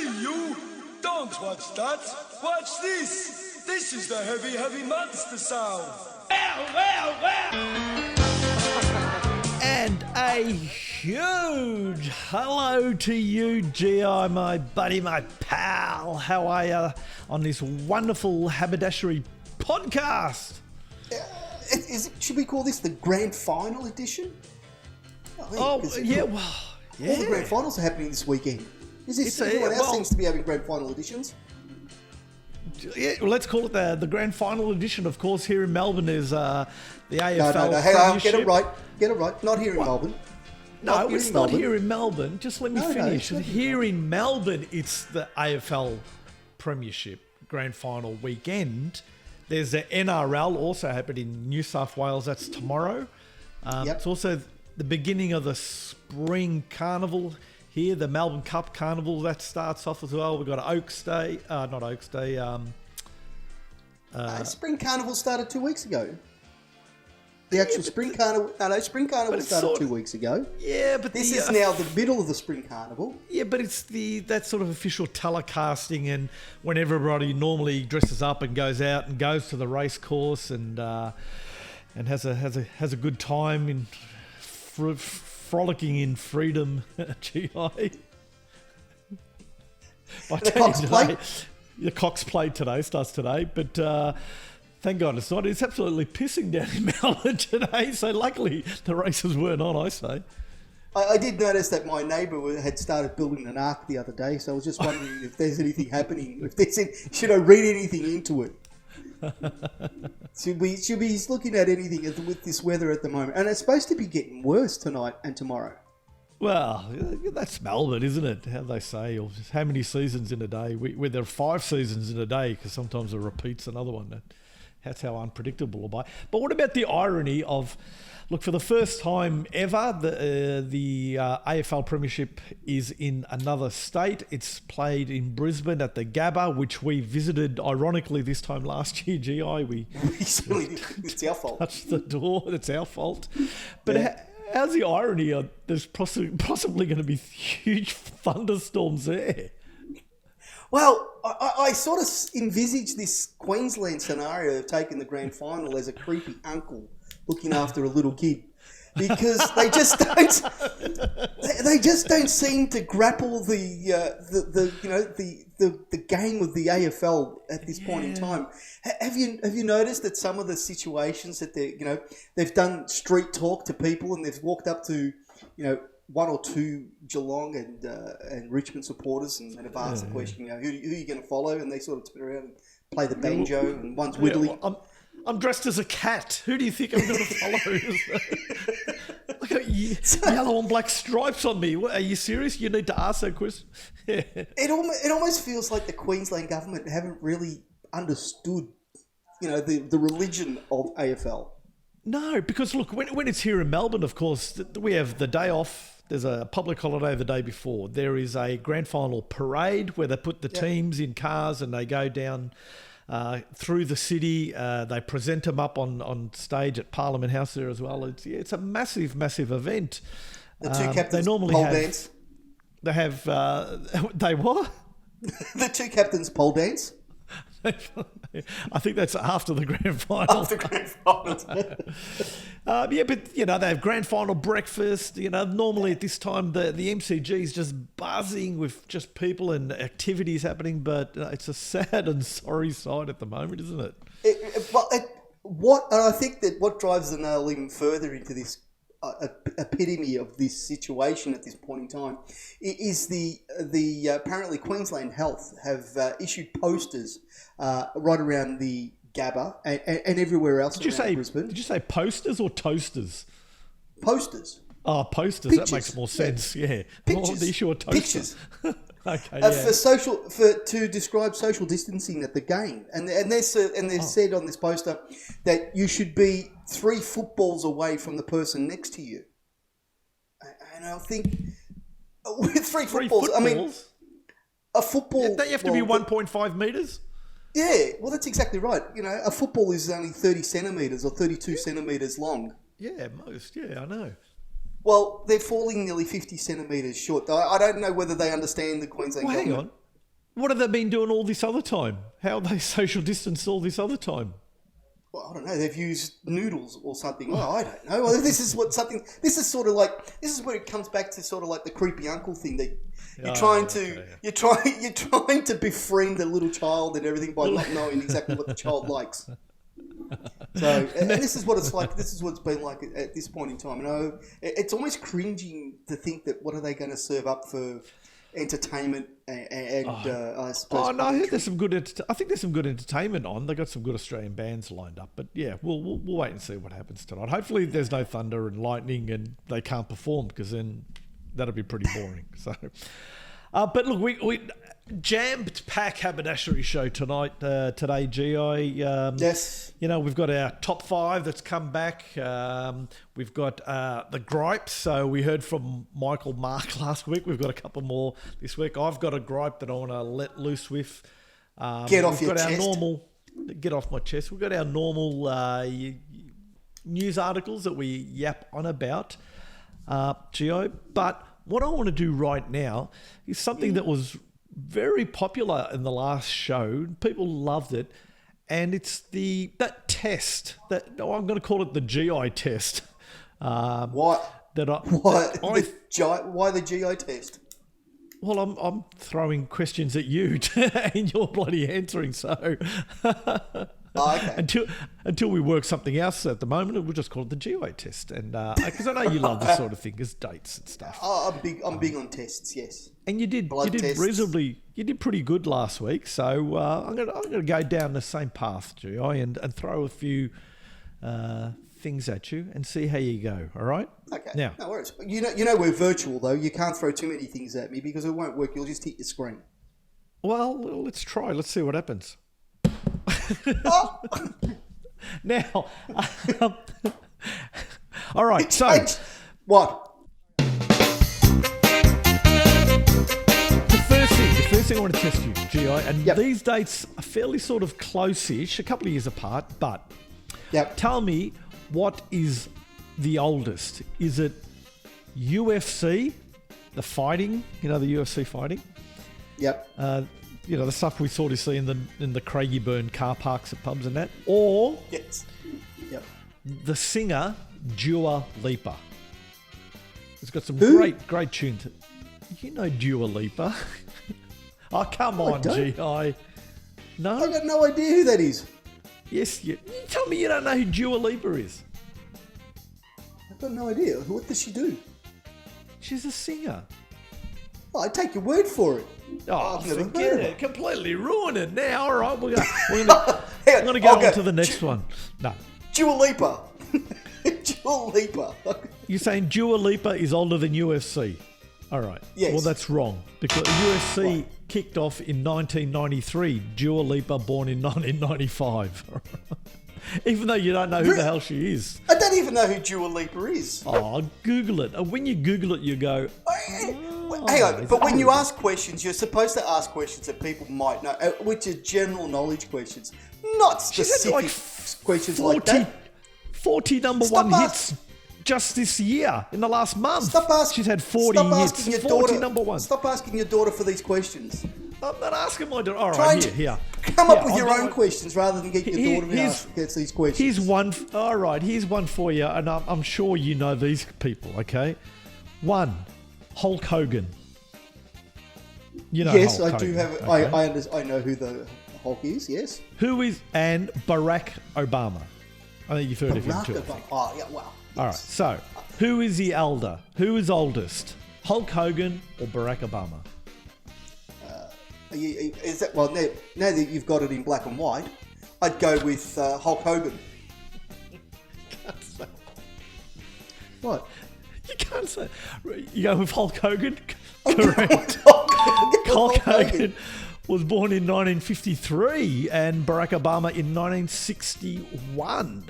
Hey, you! Don't watch that. Watch this. This is the heavy, heavy monster sound. And a huge hello to you, G.I., my buddy, my pal. How are you on this wonderful Haberdashery podcast? Should we call this the grand final edition? Well, yeah. All the grand finals are happening this weekend. Everyone else seems to be having grand final editions. Yeah, well, let's call it the grand final edition. Of course, here in Melbourne is the AFL. No, hang on, get it right. Not here in Melbourne. No, it's not here in Melbourne. Just let me finish. Here in Melbourne, it's the AFL Premiership Grand Final weekend. There's the NRL also happening in New South Wales. That's tomorrow. It's also the beginning of the Spring Carnival here, the Melbourne Cup Carnival. That starts off as well. We've got Oaks Day. Not Oaks Day. Spring Carnival started 2 weeks ago. The actual Spring Carnival... No, Spring Carnival started 2 weeks ago. Yeah, but this is now the middle of the Spring Carnival. Yeah, but it's that sort of official telecasting, and when everybody normally dresses up and goes out and goes to the race course and has a good time in frolicking in freedom. G.I. The Cox play today, starts today, but thank God it's not. It's absolutely pissing down in Melbourne today, so luckily the races weren't on, I say. I did notice that my neighbour had started building an ark the other day, so I was just wondering if there's anything happening. Should I read anything into it? Should we be looking at anything with this weather at the moment? And it's supposed to be getting worse tonight and tomorrow. Well, that's Melbourne, isn't it? How they say, or how many seasons in a day? Where there are 5 seasons in a day, because sometimes it repeats another one. That's how unpredictable it'll be. But what about the irony of, look, for the first time ever, the AFL Premiership is in another state. It's played in Brisbane at the Gabba, which we visited, ironically, this time last year, G.I. It's our fault. Touched the door. It's our fault. But how's the irony of there's possibly going to be huge thunderstorms there? Well, I sort of envisage this Queensland scenario of taking the grand final as a creepy uncle looking after a little kid, because they just don't seem to grapple the game of the AFL at this point in time. Have you noticed that some of the situations that they've done street talk to people, and they've walked up to one or two Geelong and Richmond supporters and have asked the question, who are you going to follow? And they sort of turn around and play the banjo, and one's whittling. I'm dressed as a cat. Who do you think I'm going to follow? Look at yellow and black stripes on me. Are you serious? You need to ask that question. It almost feels like the Queensland government haven't really understood, the religion of AFL. No, because look, when it's here in Melbourne, of course, we have the day off. There's a public holiday the day before. There is a grand final parade where they put the teams in cars and they go down through the city. They present them up on stage at Parliament House there as well. It's a massive, massive event. The two captains they normally pole have, dance. They have... they what? The two captains pole dance. I think that's after the grand final. After grand finals. But they have grand final breakfast. Normally at this time the MCG is just buzzing with just people and activities happening. But it's a sad and sorry sight at the moment, isn't it? I think that what drives the nail even further into this epitome of this situation at this point in time is the apparently Queensland Health have issued posters right around the Gabba and everywhere else around Brisbane. Did you say posters or toasters? Posters. Oh, posters. Pictures. That makes more sense. Yeah. Pictures. The issue of toasters. Pictures. Okay. To describe social distancing at the game, and they said on this poster that you should be 3 footballs away from the person next to you. And I think with 3 footballs, I mean, a football. Don't you have to be 1.5 metres? Yeah, well, that's exactly right. A football is only 30 centimetres or 32 centimetres long. Yeah, most. Yeah, I know. Well, they're falling nearly 50 centimetres short. I don't know whether they understand the Queensland government. Hang on. What have they been doing all this other time? How have they social distanced all this other time? Well, I don't know. They've used noodles or something. Oh, I don't know. Well, this is sort of like, this is where it comes back to sort of like the creepy uncle thing that you're trying to befriend a little child and everything by not knowing exactly what the child likes. So, and this is what it's like. This is what it's been like at this point in time. You know, it's almost cringing to think that what are they going to serve up for entertainment and I suppose. Oh no, I heard there's some good. I think there's some good entertainment on. They got some good Australian bands lined up. But yeah, we'll wait and see what happens tonight. Hopefully, there's no thunder and lightning and they can't perform because then that'll be pretty boring. So, but look, we jammed pack haberdashery show tonight. Today, GI. Yes. You know, we've got our top 5 that's come back. We've got the gripes. So we heard from Michael Mark last week. We've got a couple more this week. I've got a gripe that I want to let loose with. Get off your chest. Get off my chest. We've got our normal news articles that we yap on about, GI. But what I want to do right now is something that was very popular in the last show. People loved it. And it's that test that I'm going to call it the GI test. What? Why the GI test? Well, I'm throwing questions at you and you're bloody answering. So okay. until we work something else at the moment, we'll just call it the GI test. And because I know you love this sort of thing, as dates and stuff. Oh, I'm big on tests. Yes. And you did pretty good last week. So I'm gonna go down the same path, GI, and throw a few things at you and see how you go. All right? Okay. Now, no worries. You know we're virtual though. You can't throw too many things at me because it won't work. You'll just hit your screen. Well, let's try. Let's see what happens. Oh. Now, all right. So, what? The first thing I want to test you, GI, and these dates are fairly sort of close-ish, a couple of years apart, but tell me, what is the oldest? Is it UFC, the fighting, the UFC fighting? Yep. The stuff we sort of see in the Craigieburn car parks at pubs and that, or yes, the singer Dua Lipa. It's got some great tunes. You know Dua Lipa? Oh, come on, GI. No? I've got no idea who that is. Yes, you tell me you don't know who Dua Lipa is. I've got no idea. What does she do? She's a singer. Oh, I take your word for it. Oh, forget it. Completely ruin it now. All right, we're gonna go on to the next one. No. Dua Lipa. Dua Lipa. You're saying Dua Lipa is older than UFC? All right. Yes. Well, that's wrong because UFC kicked off in 1993. Dua Lipa born in 1995. Even though you don't know who the hell she is. I don't even know who Dua Lipa is. Oh, Google it. And when you Google it, you go... Hang on, but when you ask questions, you're supposed to ask questions that people might know, which are general knowledge questions, not specific questions like that. 40 number one hits just this year, in the last month. She's had 40 hits, 40 number one. Stop asking your daughter for these questions. I'm not asking my daughter. All right, here. Come up with your own questions rather than get your daughter to ask these questions. Here's one. All right, here's one for you, and I'm sure you know these people, okay? 1, Hulk Hogan. You know yes, Hulk I do Hogan, have. okay? I know who the Hulk is. Yes. And Barack Obama. I think you've heard of him too. Oh yeah, wow. Yes. All right. So, who is the elder? Who is oldest? Hulk Hogan or Barack Obama? Is that now that you've got it in black and white, I'd go with Hulk Hogan. What? You can't say. You go with Hulk Hogan? Correct. Hulk Hogan was born in 1953 and Barack Obama in 1961.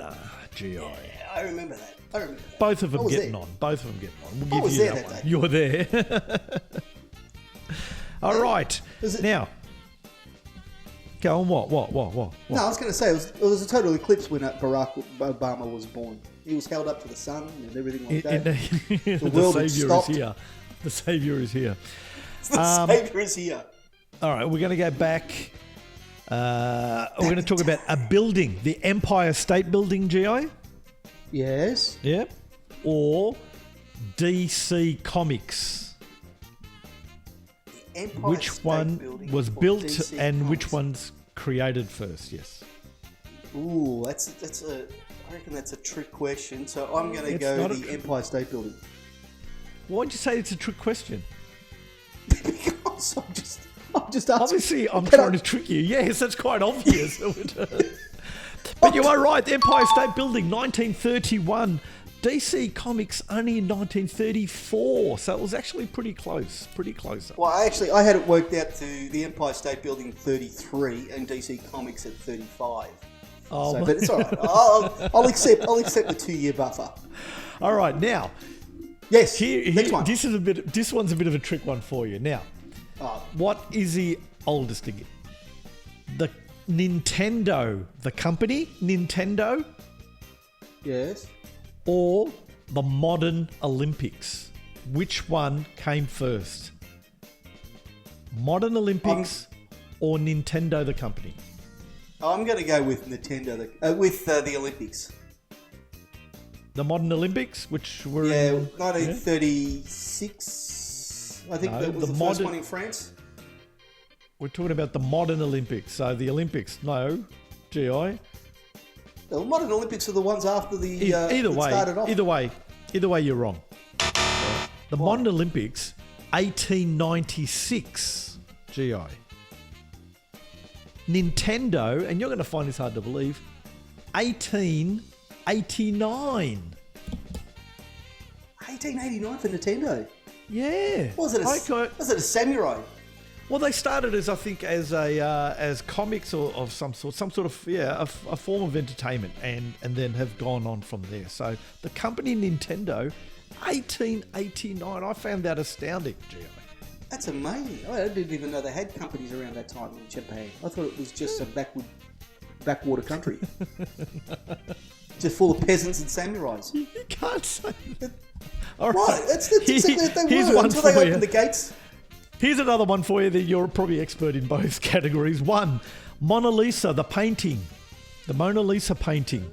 GI. Yeah, I remember that. Both of them getting on. We'll give you that one. Day. You were there. All right. Now, go on. What? No, I was going to say it was a total eclipse when Barack Obama was born. He was held up to the sun and everything like that. The world Savior stopped. is here. The Savior is here. The Savior is here. All right, we're going to go back. We're going to talk about a building, the Empire State Building, GI. Yes. Yep. Or DC Comics. Empire Which State one Building was or built DC and Comics? which one's created first? Yes. Ooh, that's a. I reckon that's a trick question. So I'm going to It's go not a the trick- Empire State Building. Why'd you say it's a trick question? Because I'm just asking. Obviously, I'm Can trying I- to trick you. Yes, that's quite obvious. But you are right. The Empire State Building, 1931. DC Comics only in 1934. So it was actually pretty close. Pretty close. Well, I had it worked out to the Empire State Building 33 and DC Comics at 35. Oh, So, but it's all right. I'll accept the 2-year buffer. all right. Now, Yes. here, next one. this one's a bit of a trick one for you. Now, Oh, what is the oldest again? The Nintendo, the company, Nintendo, yes. or the modern Olympics? Which one came first? Modern Olympics or Nintendo, the company? I'm going to go with Nintendo, with the Olympics. The modern Olympics, which were Yeah, in, 1936. I think No, that was the the first modern- one in France. we're talking about the modern Olympics. So the Olympics, no, GI. The modern Olympics are the ones after the Either that way, started off. either way, you're wrong. The modern Olympics, 1896, GI. Nintendo, and you're going to find this hard to believe, 1889. 1889 for Nintendo. Yeah. Was it a samurai? Well, they started as, I think, as comics or of some sort of a form of entertainment, and then have gone on from there. So the company Nintendo, 1889. I found that astounding, Gio. That's amazing. I didn't even know they had companies around that time in Japan. I thought it was just a backwater country. Just full of peasants and samurais. You can't say that. All Right, that's exactly what they Here's were one until they for you. opened the gates. Here's another one for you that you're probably expert in both categories. One, Mona Lisa, the painting. The Mona Lisa painting.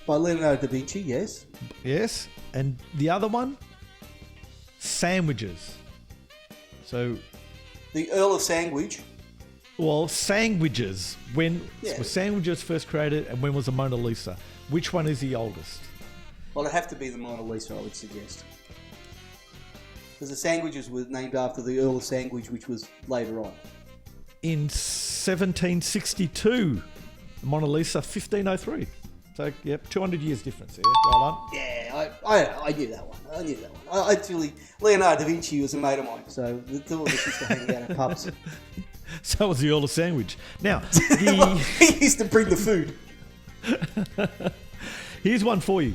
By Leonardo da Vinci, yes. Yes. And the other one, sandwiches. So, The Earl of Sandwich. well, sandwiches. When Yeah. were sandwiches first created, and when was the Mona Lisa? Which one is the oldest? Well, it'd have to be the Mona Lisa, I would suggest. Because the sandwiches were named after the Earl of Sandwich, which was later on. In 1762, the Mona Lisa, 1503. So, yep, 200 years difference there. Well done. Yeah, I knew that one. I actually, Leonardo da Vinci was a mate of mine, so the two of us used to hang out in pubs. So was the Earl of Sandwich. Now, the, He used to bring the food. here's one for you.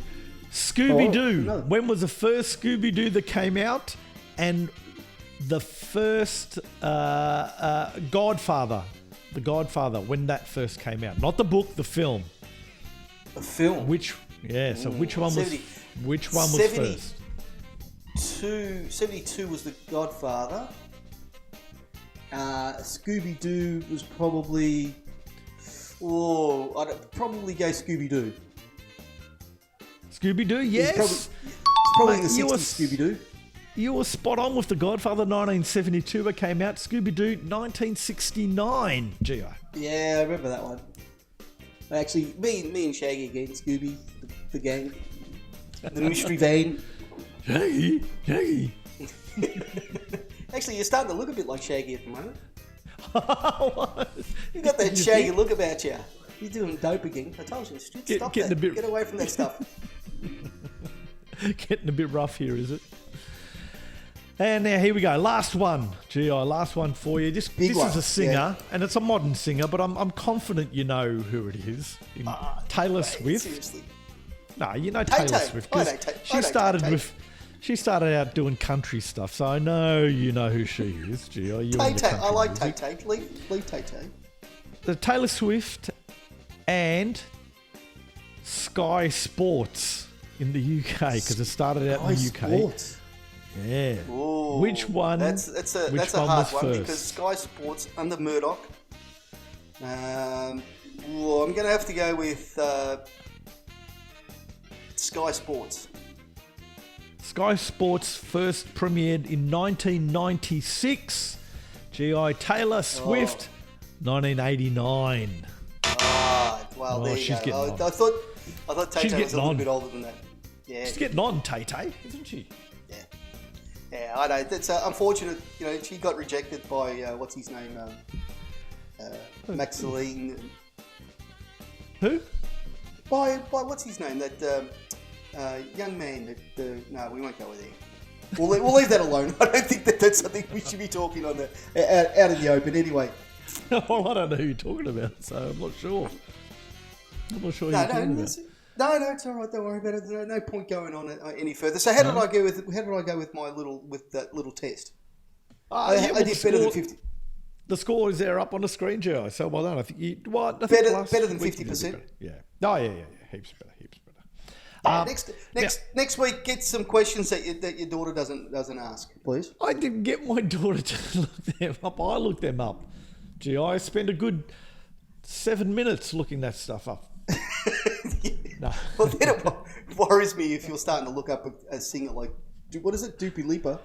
Scooby-Doo. Oh, no. When was the first Scooby-Doo that came out? And the first Godfather. The Godfather, when that first came out. Not the book, the film. A film. Which one was 70. first? 72 was the Godfather. Scooby-Doo was probably... Oh, I'd probably go Scooby-Doo. Scooby-Doo, It's yes. probably in Mate, the you 60s, were- Scooby-Doo. You were spot on with The Godfather, 1972 it came out. Scooby-Doo, 1969, Gio. Yeah, I remember that one. Actually, me and Shaggy again, Scooby, the gang, the mystery vein. Shaggy. Actually, you're starting to look a bit like Shaggy at the moment. What? You got that You Shaggy think? look about you. You're doing dope again. I told you, stop getting that. a bit- Get away from that stuff. Getting a bit rough here, is it? And now here we go. Last one, Gio. Last one for you. This Big is one, a singer, yeah. and it's a modern singer, but I'm confident you know who it is. Taylor Swift. Seriously. No, you know Taylor Tay-Tay. Swift I 'cause know Tay- I she know started Tay-Tay. with. She started out doing country stuff, so I know you know who she is, Gio. You and your Tay-Tay. I country like music. Tay-Tay. Leave Tay-Tay. The Taylor Swift and Sky Sports in the UK, because it started out in the UK. Sports. Yeah. Ooh, Which one? That's a hard one because Sky Sports under Murdoch. I'm going to have to go with Sky Sports. Sky Sports first premiered in 1996. G.I. Taylor Swift, 1989. Well, there you she's go. getting on. I thought Tay She's Tay was a getting little on. bit older than that. Yeah. She's getting on, Tay-Tay, isn't she? Yeah. Yeah, I know. That's unfortunate. You know, she got rejected by what's his name, Maxine. Who? By what's his name? That young man. No, we won't go with there. We'll leave that alone. I don't think that's something we should be talking on out in the open. Anyway. Well, I don't know who you're talking about, so I'm not sure. I'm not sure who you're talking about. No, it's all right. Don't worry about it. There's no point going on any further. So how did I go with that little test? I did better than 50. The score is there up on the screen, Joe. So well done. I think you better than 50%. Yeah. Oh yeah. Heaps better. Next week, get some questions that your daughter doesn't ask, please. I didn't get my daughter to look them up. I looked them up. Gee, I spent a good 7 minutes looking that stuff up. No. Well, then it worries me if you're starting to look up a singer like, what is it, Dua Lipa?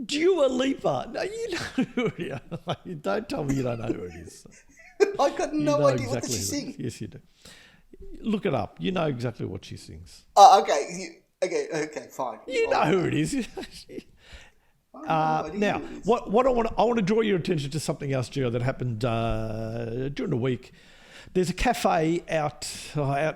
Dua Lipa. No, you know who it is. Don't tell me you don't know who it is. I've got no idea. What does she sing? Yes, you do. Look it up. You know exactly what she sings. Oh, okay, fine. You know who it is. Now, what I want to draw your attention to something else, Gio, that happened during the week. There's a cafe out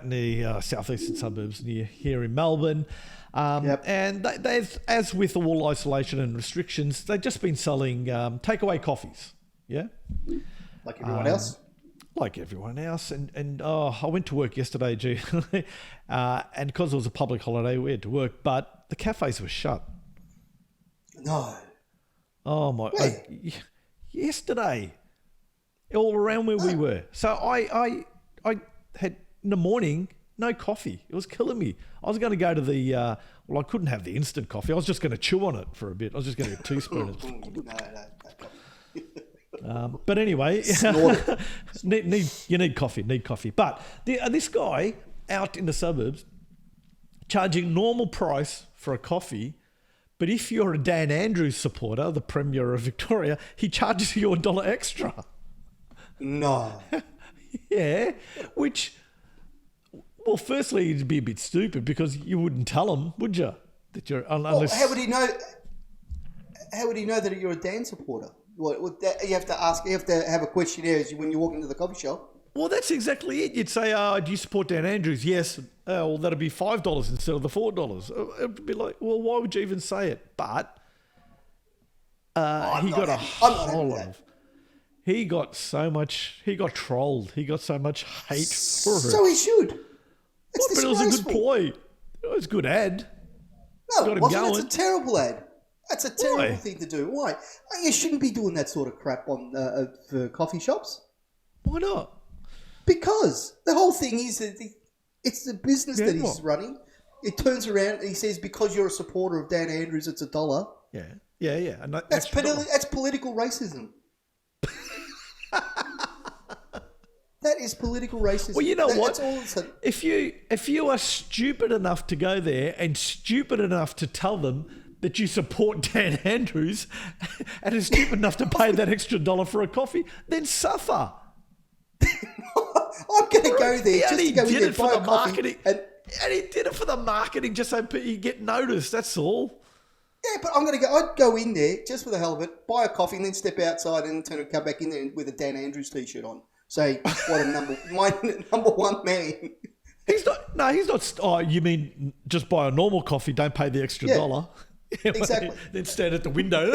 in the southeastern suburbs near here in Melbourne, and they've, as with all isolation and restrictions, they've just been selling takeaway coffees. Yeah, like everyone else. Like everyone else, and I went to work yesterday, Gio, and because it was a public holiday, we had to work, but the cafes were shut. No. Oh my! Yesterday, all around where we were. So I had in the morning no coffee. It was killing me. I was going to go to the I couldn't have the instant coffee. I was just going to chew on it for a bit. I was just going to get a teaspoon. But anyway, you need coffee. But this guy out in the suburbs charging normal price for a coffee. But if you're a Dan Andrews supporter, the Premier of Victoria, he charges you $1 extra. No. Yeah, which, well, firstly, it'd be a bit stupid because you wouldn't tell him, would you? That you're unless. Well, how would he know? How would he know that you're a Dan supporter? You have to ask. You have to have a questionnaire when you walk into the coffee shop. Well, that's exactly it. You'd say, do you support Dan Andrews? Yes. Well, that'd be $5 instead of the $4. It'd be like, well, why would you even say it? But he got a whole lot of... He got trolled. He got so much hate for it. So he should. But it was a good ploy. It was a good ad. No, it wasn't. It's a terrible ad. That's a terrible thing to do. Why? You shouldn't be doing that sort of crap on for coffee shops. Why not? Because the whole thing is that it's the business that he's running. It turns around and he says, because you're a supporter of Dan Andrews, it's $1. Yeah. And that's political racism. That is political racism. Well, you know what? That's all if you are stupid enough to go there and stupid enough to tell them that you support Dan Andrews and is stupid enough to pay that extra $1 for a coffee, then suffer. I'm going to go there just to go in there, buy a coffee. And he did it for the marketing just so you get noticed, that's all. Yeah, but I'd go in there just for the hell of it, buy a coffee and then step outside and come back in there with a Dan Andrews t-shirt on. Say, what my number one man. He's not. Oh, you mean just buy a normal coffee, don't pay the extra $1? Yeah, exactly. Then stand at the window.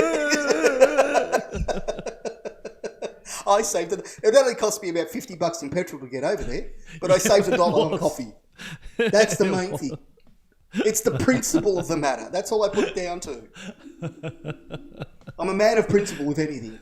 I saved it. It only cost me about $50 in petrol to get over there, but I saved $1 on coffee. That's the main thing. It's the principle of the matter. That's all I put it down to. I'm a man of principle, if anything.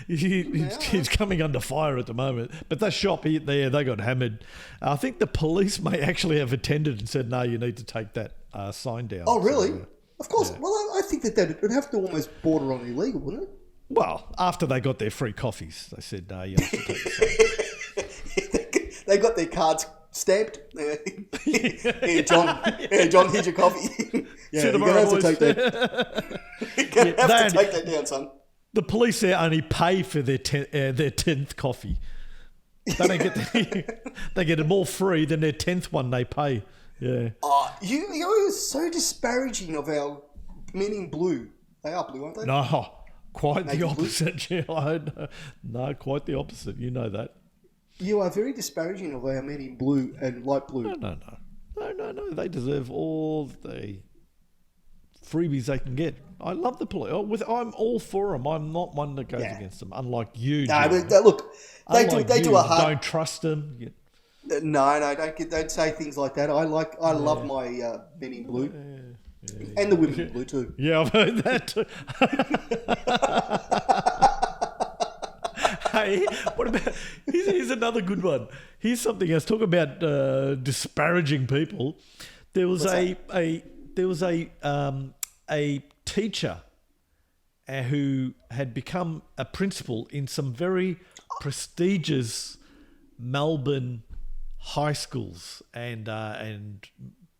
He's coming under fire at the moment. But that shop there, they got hammered. I think the police may actually have attended and said, no, you need to take that sign down. Oh, really? Of course. Well, I think that would have to almost border on illegal, wouldn't it? Well, after they got their free coffees, they said, no, you have to take this. They got their cards stamped. Here, John. Here, John, here's your coffee. You're going to have to take that. You're going to have to take that down, son. The police there only pay for their 10th coffee. They don't get they get them all free. Then their 10th one they pay. Yeah. You're so disparaging of our men in blue. They are blue, aren't they? No, quite Naked the opposite. Yeah, no, quite the opposite. You know that. You are very disparaging of our men in blue and light blue. No. They deserve all the freebies they can get. I love the police. I'm all for them. I'm not one that goes against them. Unlike you, no, but look, they do a hard. Don't trust them. No, don't say things like that. I love my men in blue, and the women in blue too. Yeah, I've heard that too. Hey, what about? Here's another good one. Here's something else. Talk about disparaging people. There was a teacher who had become a principal in some very prestigious Melbourne high schools and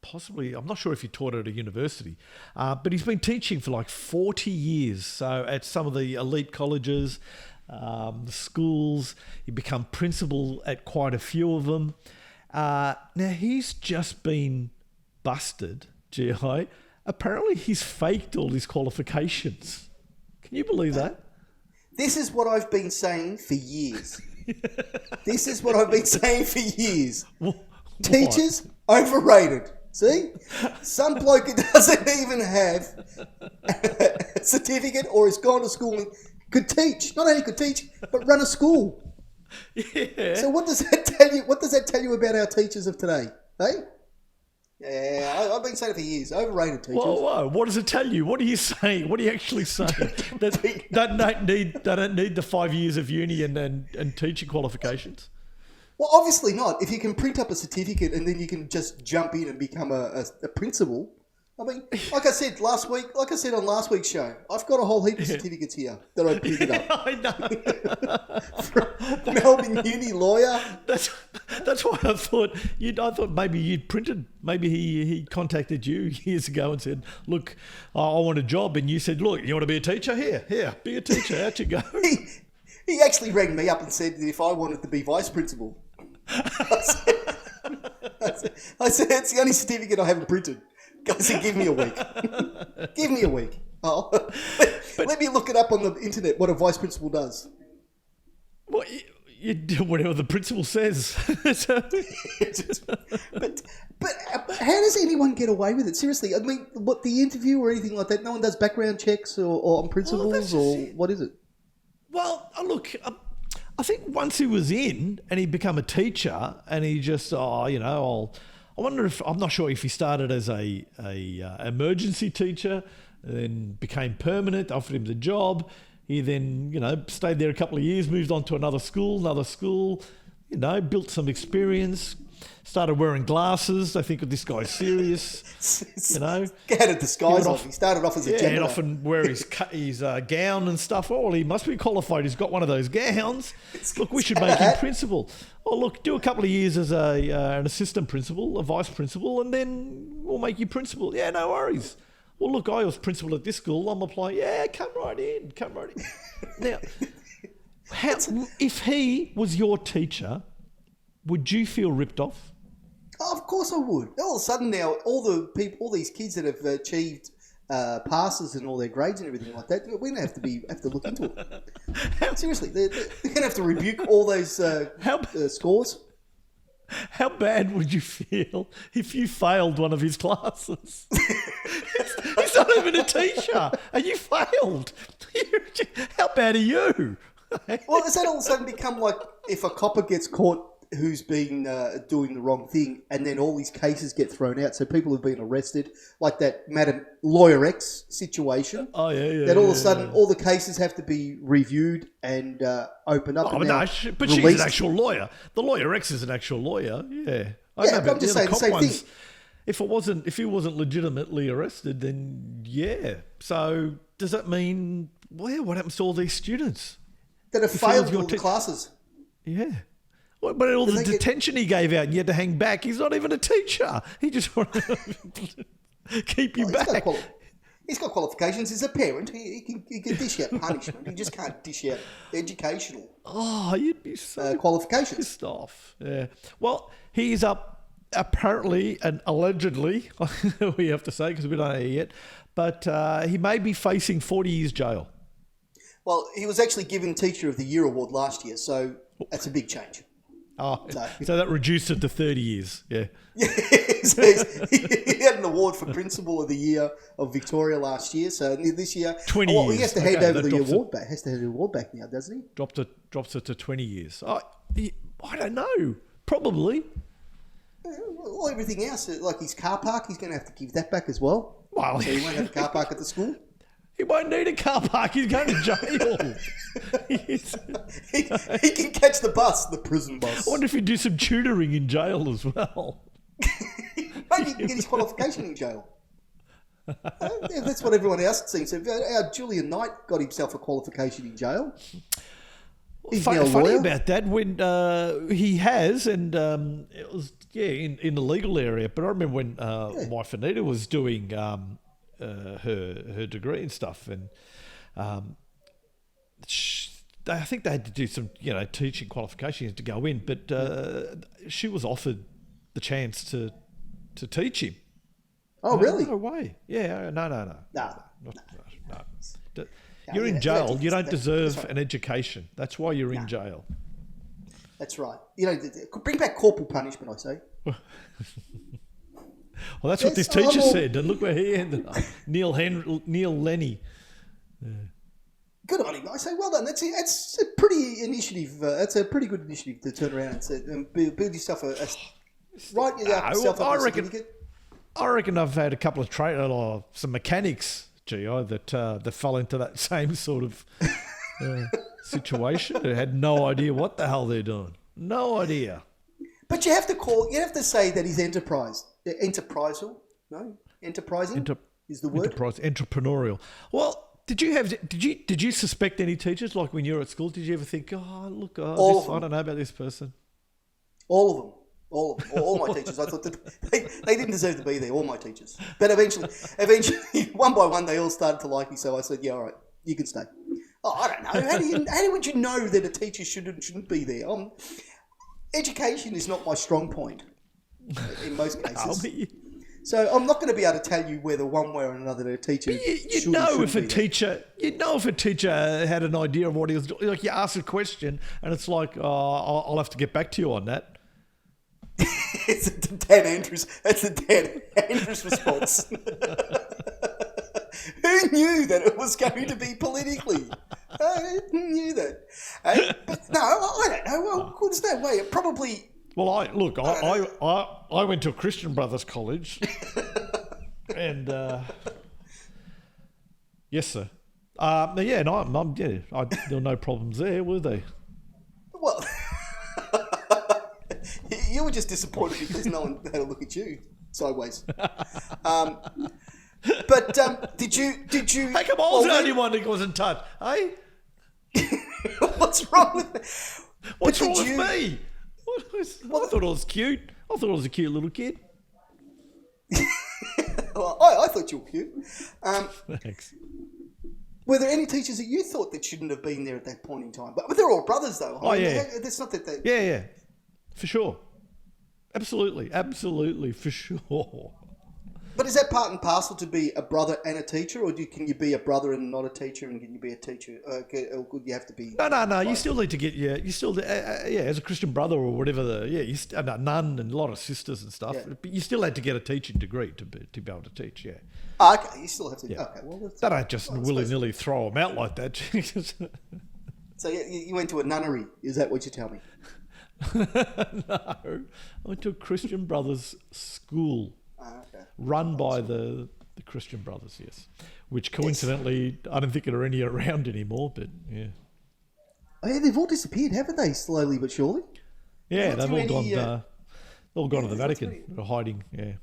possibly, I'm not sure if he taught at a university, but he's been teaching for like 40 years. So at some of the elite colleges, the schools, he become principal at quite a few of them. Now he's just been busted, GI. Apparently he's faked all his qualifications. Can you believe that? This is what I've been saying for years. This is what I've been saying for years. Teachers, overrated. See? Some bloke who doesn't even have a certificate or has gone to school and could teach. Not only could teach, but run a school. Yeah. So what does that tell you? What does that tell you about our teachers of today? Hey? Yeah, I've been saying it for years. Overrated teachers. Whoa. What does it tell you? What are you saying? What are you actually saying? They don't need the 5 years of uni and teaching qualifications? Well, obviously not. If you can print up a certificate and then you can just jump in and become a principal. I mean, like I said on last week's show, I've got a whole heap of certificates here that I printed up. I know. From Melbourne Uni lawyer. That's why I thought maybe you'd printed. Maybe he contacted you years ago and said, "Look, I want a job," and you said, "Look, you want to be a teacher? Here, be a teacher. Out you go." He actually rang me up and said that if I wanted to be vice principal. I said, that's the only certificate I haven't printed. I said, give me a week. Give me a week. Oh, let me look it up on the internet, what a vice principal does. Well, you do whatever the principal says. but how does anyone get away with it? Seriously, I mean, what, the interview or anything like that, no one does background checks or on principals what is it? Well, look, I think once he was in and he become a teacher and he just, I wonder if, I'm not sure if he started as a emergency teacher, then became permanent, offered him the job. He then, stayed there a couple of years, moved on to another school, built some experience, started wearing glasses. They think this guy's serious, Had a disguise off. He started off as a janitor. He'd often wear his gown and stuff. Oh, well, he must be qualified. He's got one of those gowns. Look, we should make him principal. Oh, look, do a couple of years as an assistant principal, a vice principal, and then we'll make you principal. Yeah, no worries. Well, look, I was principal at this school. I'm applying. Yeah, come right in. Now, if he was your teacher, would you feel ripped off? Oh, of course I would. All of a sudden now, all these kids that have achieved passes and all their grades and everything like that, we're going to have to look into it. Seriously, they're going to have to rebuke all those scores. How bad would you feel if you failed one of his classes? He's not even a teacher, and you failed. How bad are you? Well, does that all of a sudden become like if a copper gets caught who's been doing the wrong thing, and then all these cases get thrown out, so people have been arrested, like that Madam Lawyer X situation. Oh, yeah. That all of a sudden, all the cases have to be reviewed and opened up. Oh, but she's an actual lawyer. The Lawyer X is an actual lawyer, yeah. I'm just saying the same thing. if he wasn't legitimately arrested, then yeah. So does that mean, well, what happens to all these students? That have If failed he was all the classes. Yeah. But all the they get- detention he gave out and you had to hang back, he's not even a teacher. He just wanted to keep you back. He's got qualifications. He's a parent. He can dish out punishment. He just can't dish out educational Oh, you'd be so qualifications. pissed off. Yeah. Well, he's up apparently and allegedly, we have to say, because we don't know yet, but he may be facing 40 years jail. Well, he was actually given Teacher of the Year award last year, so that's a big change. Oh, so that reduced it to 30 years. Yeah. So he had an award for Principal of the Year of Victoria last year. So this year, 20 he years. has to hand over the award back. Has to hand the award back now, doesn't he? Drops it to 20 years. I don't know. Probably. Well, everything else, like his car park, he's going to have to give that back as well. Well, So he won't have a car park at the school. he won't need a car park. He's going to jail. He can catch the bus, the prison bus. I wonder if he'd do some tutoring in jail as well. Maybe he can get his qualification in jail. Yeah, that's what everyone else seems to. Our Julian Knight got himself a qualification in jail. He's now a Funny lawyer. about that, when he has, and it was in the legal area. But I remember when my wife Anita was doing her degree and stuff, and I think they had to do some teaching qualifications to go in. But she was offered the chance to teach him. Oh, really? No way. Yeah, no. No. You're in yeah, jail. You don't that's deserve right. an education. That's why you're in jail. That's right. Bring back corporal punishment, I say. Well, that's what this teacher said, and look where he ended up. Neil Lenny. Good on him. I say, well done. That's a pretty initiative. That's a pretty good initiative to turn around and say, build yourself write yourself up a certificate. I reckon I've had a couple of some mechanics, that fell into that same sort of situation. Who had no idea what the hell they're doing. No idea. But you have to say that he's enterprisal. No, enterprising is the word. Entrepreneurial. Well, did you suspect any teachers, like when you were at school? Did you ever think, I don't know about this person? All of them. All my teachers. I thought that they didn't deserve to be there, all my teachers. But eventually, one by one, they all started to like me, so I said, yeah, all right, you can stay. Oh, I don't know. How would you know that a teacher shouldn't be there? Education is not my strong point in most cases. So I'm not going to be able to tell you whether one way or another a teacher you'd know if a teacher had an idea of what he was doing. Like, you ask a question and it's like, I'll have to get back to you on that. It's a Dan Andrews. That's a Dan Andrews response. Who knew that it was going to be politically? Who knew that? But no, I don't know. Well, there's no way. It probably. Well, I went to a Christian Brothers college, and yes, sir. There were no problems there, were they? Well. You were just disappointed because no one had a look at you sideways. But did you? Hey, come on, the only one that wasn't touched. Hey, what's wrong with me? What's wrong with me? I thought it was cute. I thought it was a cute little kid. Well, I thought you were cute. Thanks. Were there any teachers that you thought that shouldn't have been there at that point in time? But they're all brothers, though. It's not that they. Yeah, for sure. Absolutely, for sure. But is that part and parcel to be a brother and a teacher, or can you be a brother and not a teacher, and can you be a teacher? Or could you have to be? No. You still need to get as a Christian brother or whatever. A nun and a lot of sisters and stuff. Yeah. But you still had to get a teaching degree to be able to teach. Yeah. Oh, okay, you still have to. Yeah. Okay, well, they don't just willy-nilly throw them out like that. So you went to a nunnery. Is that what you tell me? No, I went to a Christian Brothers school, run by the Christian Brothers, yes. Which coincidentally, I don't think there are any around anymore, but yeah. Oh, yeah, they've all disappeared, haven't they? Slowly but surely. Yeah, they've all gone to the Vatican. They're hiding. Yeah.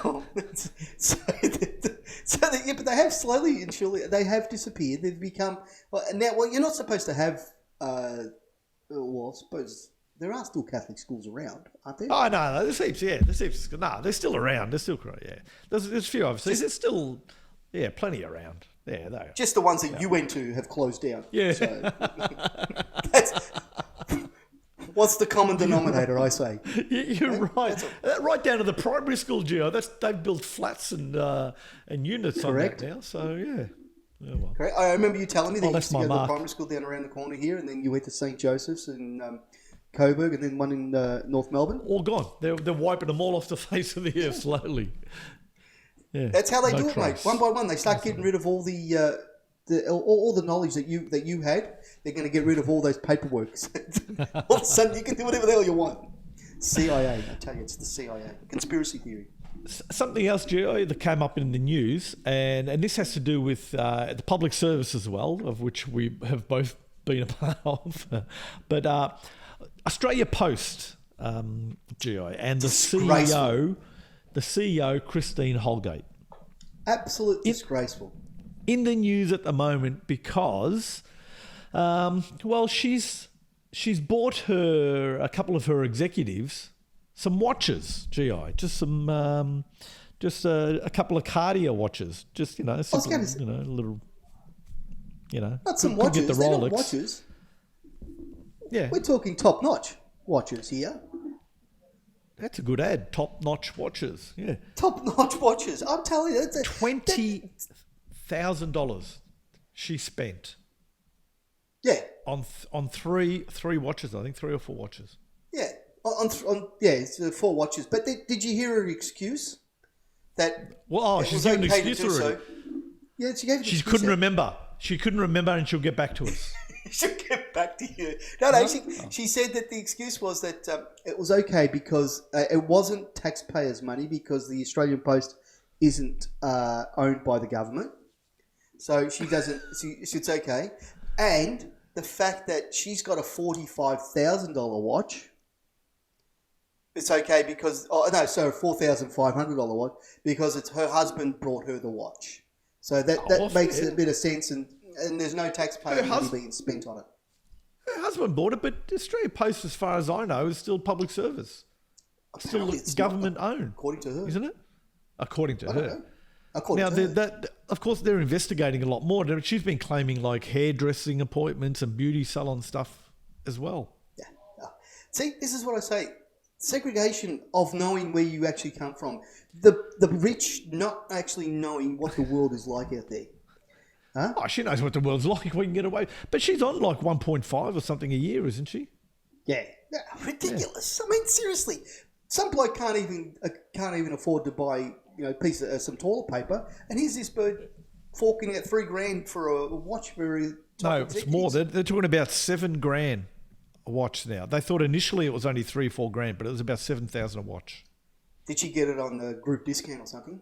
Oh, yeah, but they have slowly and surely they have disappeared. They've become now. Well, you're not supposed to have. Well, I suppose there are still Catholic schools around, aren't there? Oh no, there's heaps. Yeah, there's heaps. No, they're still around. They're still correct. Yeah, there's a few overseas. There's still plenty around. Yeah, they are. Just the ones that you went to have closed down. Yeah. So, that's, what's the common denominator? I say. You're right. Right down to the primary school, Gio. They've built flats and units Correct. on that now. So yeah. Oh, well. Correct. I remember you telling me that you used to go to the mark. primary school down around the corner here, and then you went to St. Joseph's in Coburg, and then one in North Melbourne. All gone. They're wiping them all off the face of the earth slowly. Yeah. That's how they do it, trace. mate. One by one, they start getting rid of all all the knowledge that you had. They're going to get rid of all those paperwork. All of a sudden, you can do whatever the hell you want. CIA, I tell you, it's the CIA. Conspiracy theory. Something else, Gio, that came up in the news, and this has to do with the public service as well, of which we have both been a part of. But Australia Post, Gio, and the CEO, Christine Holgate. Absolutely disgraceful. In the news at the moment because, she's bought a couple of her executives some watches, GI, just some, a couple of Cartier watches, just simple, little, not some could watches. get the They're Rolex. not watches. Yeah, We're talking top-notch watches here. that's a good ad. Top-notch watches. Yeah, Top-notch watches. I'm telling you, that's $20,000 she spent. Yeah. On three watches, I think 3 or 4 watches. Yeah. It's 4 watches. But did you hear her excuse? That she's given an excuse already. So. Yeah, she gave. She couldn't remember. She couldn't remember, and she'll get back to us. She'll get back to you. No. She said that the excuse was that it was okay because it wasn't taxpayers' money because the Australian Post isn't owned by the government, so she doesn't. It's okay, and the fact that she's got a $45,000 watch. It's okay because $4,500 watch because it's her husband brought her the watch, so that makes a bit of sense, and there's no taxpayer money being spent on it. Her husband bought it, but Australia Post, as far as I know, is still public service, still government owned, according to her, isn't it? According to her. According to her. Of course, they're investigating a lot more. She's been claiming like hairdressing appointments and beauty salon stuff as well. Yeah. See, this is what I say. Segregation of knowing where you actually come from. The rich not actually knowing what the world is like out there. Huh? Oh, she knows what the world's like. We can get away. But she's on like 1.5 or something a year, isn't she? Yeah. Ridiculous. Yeah. I mean, seriously. Some bloke can't even afford to buy piece of some toilet paper, and here's this bird forking out $3,000 for a watch for his top it's more. They're talking about $7,000 a watch now. They thought initially it was only $3,000-4,000, but it was about $7,000 a watch. Did she get it on the group discount or something?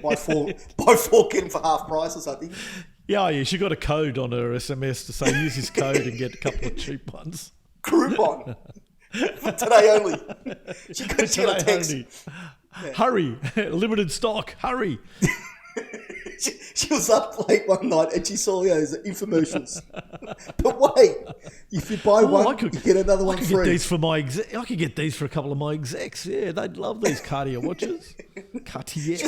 Buy 4 get them for half price or something. Yeah. She got a code on her SMS to say use this code and get a couple of cheap ones. Groupon. For today only. She got a text. Yeah. Hurry, limited stock, hurry. She was up late one night and she saw those infomercials. But wait, if you buy one, you get another one free. I could get these for a couple of my execs. Yeah, they'd love these Cartier watches. Cartier.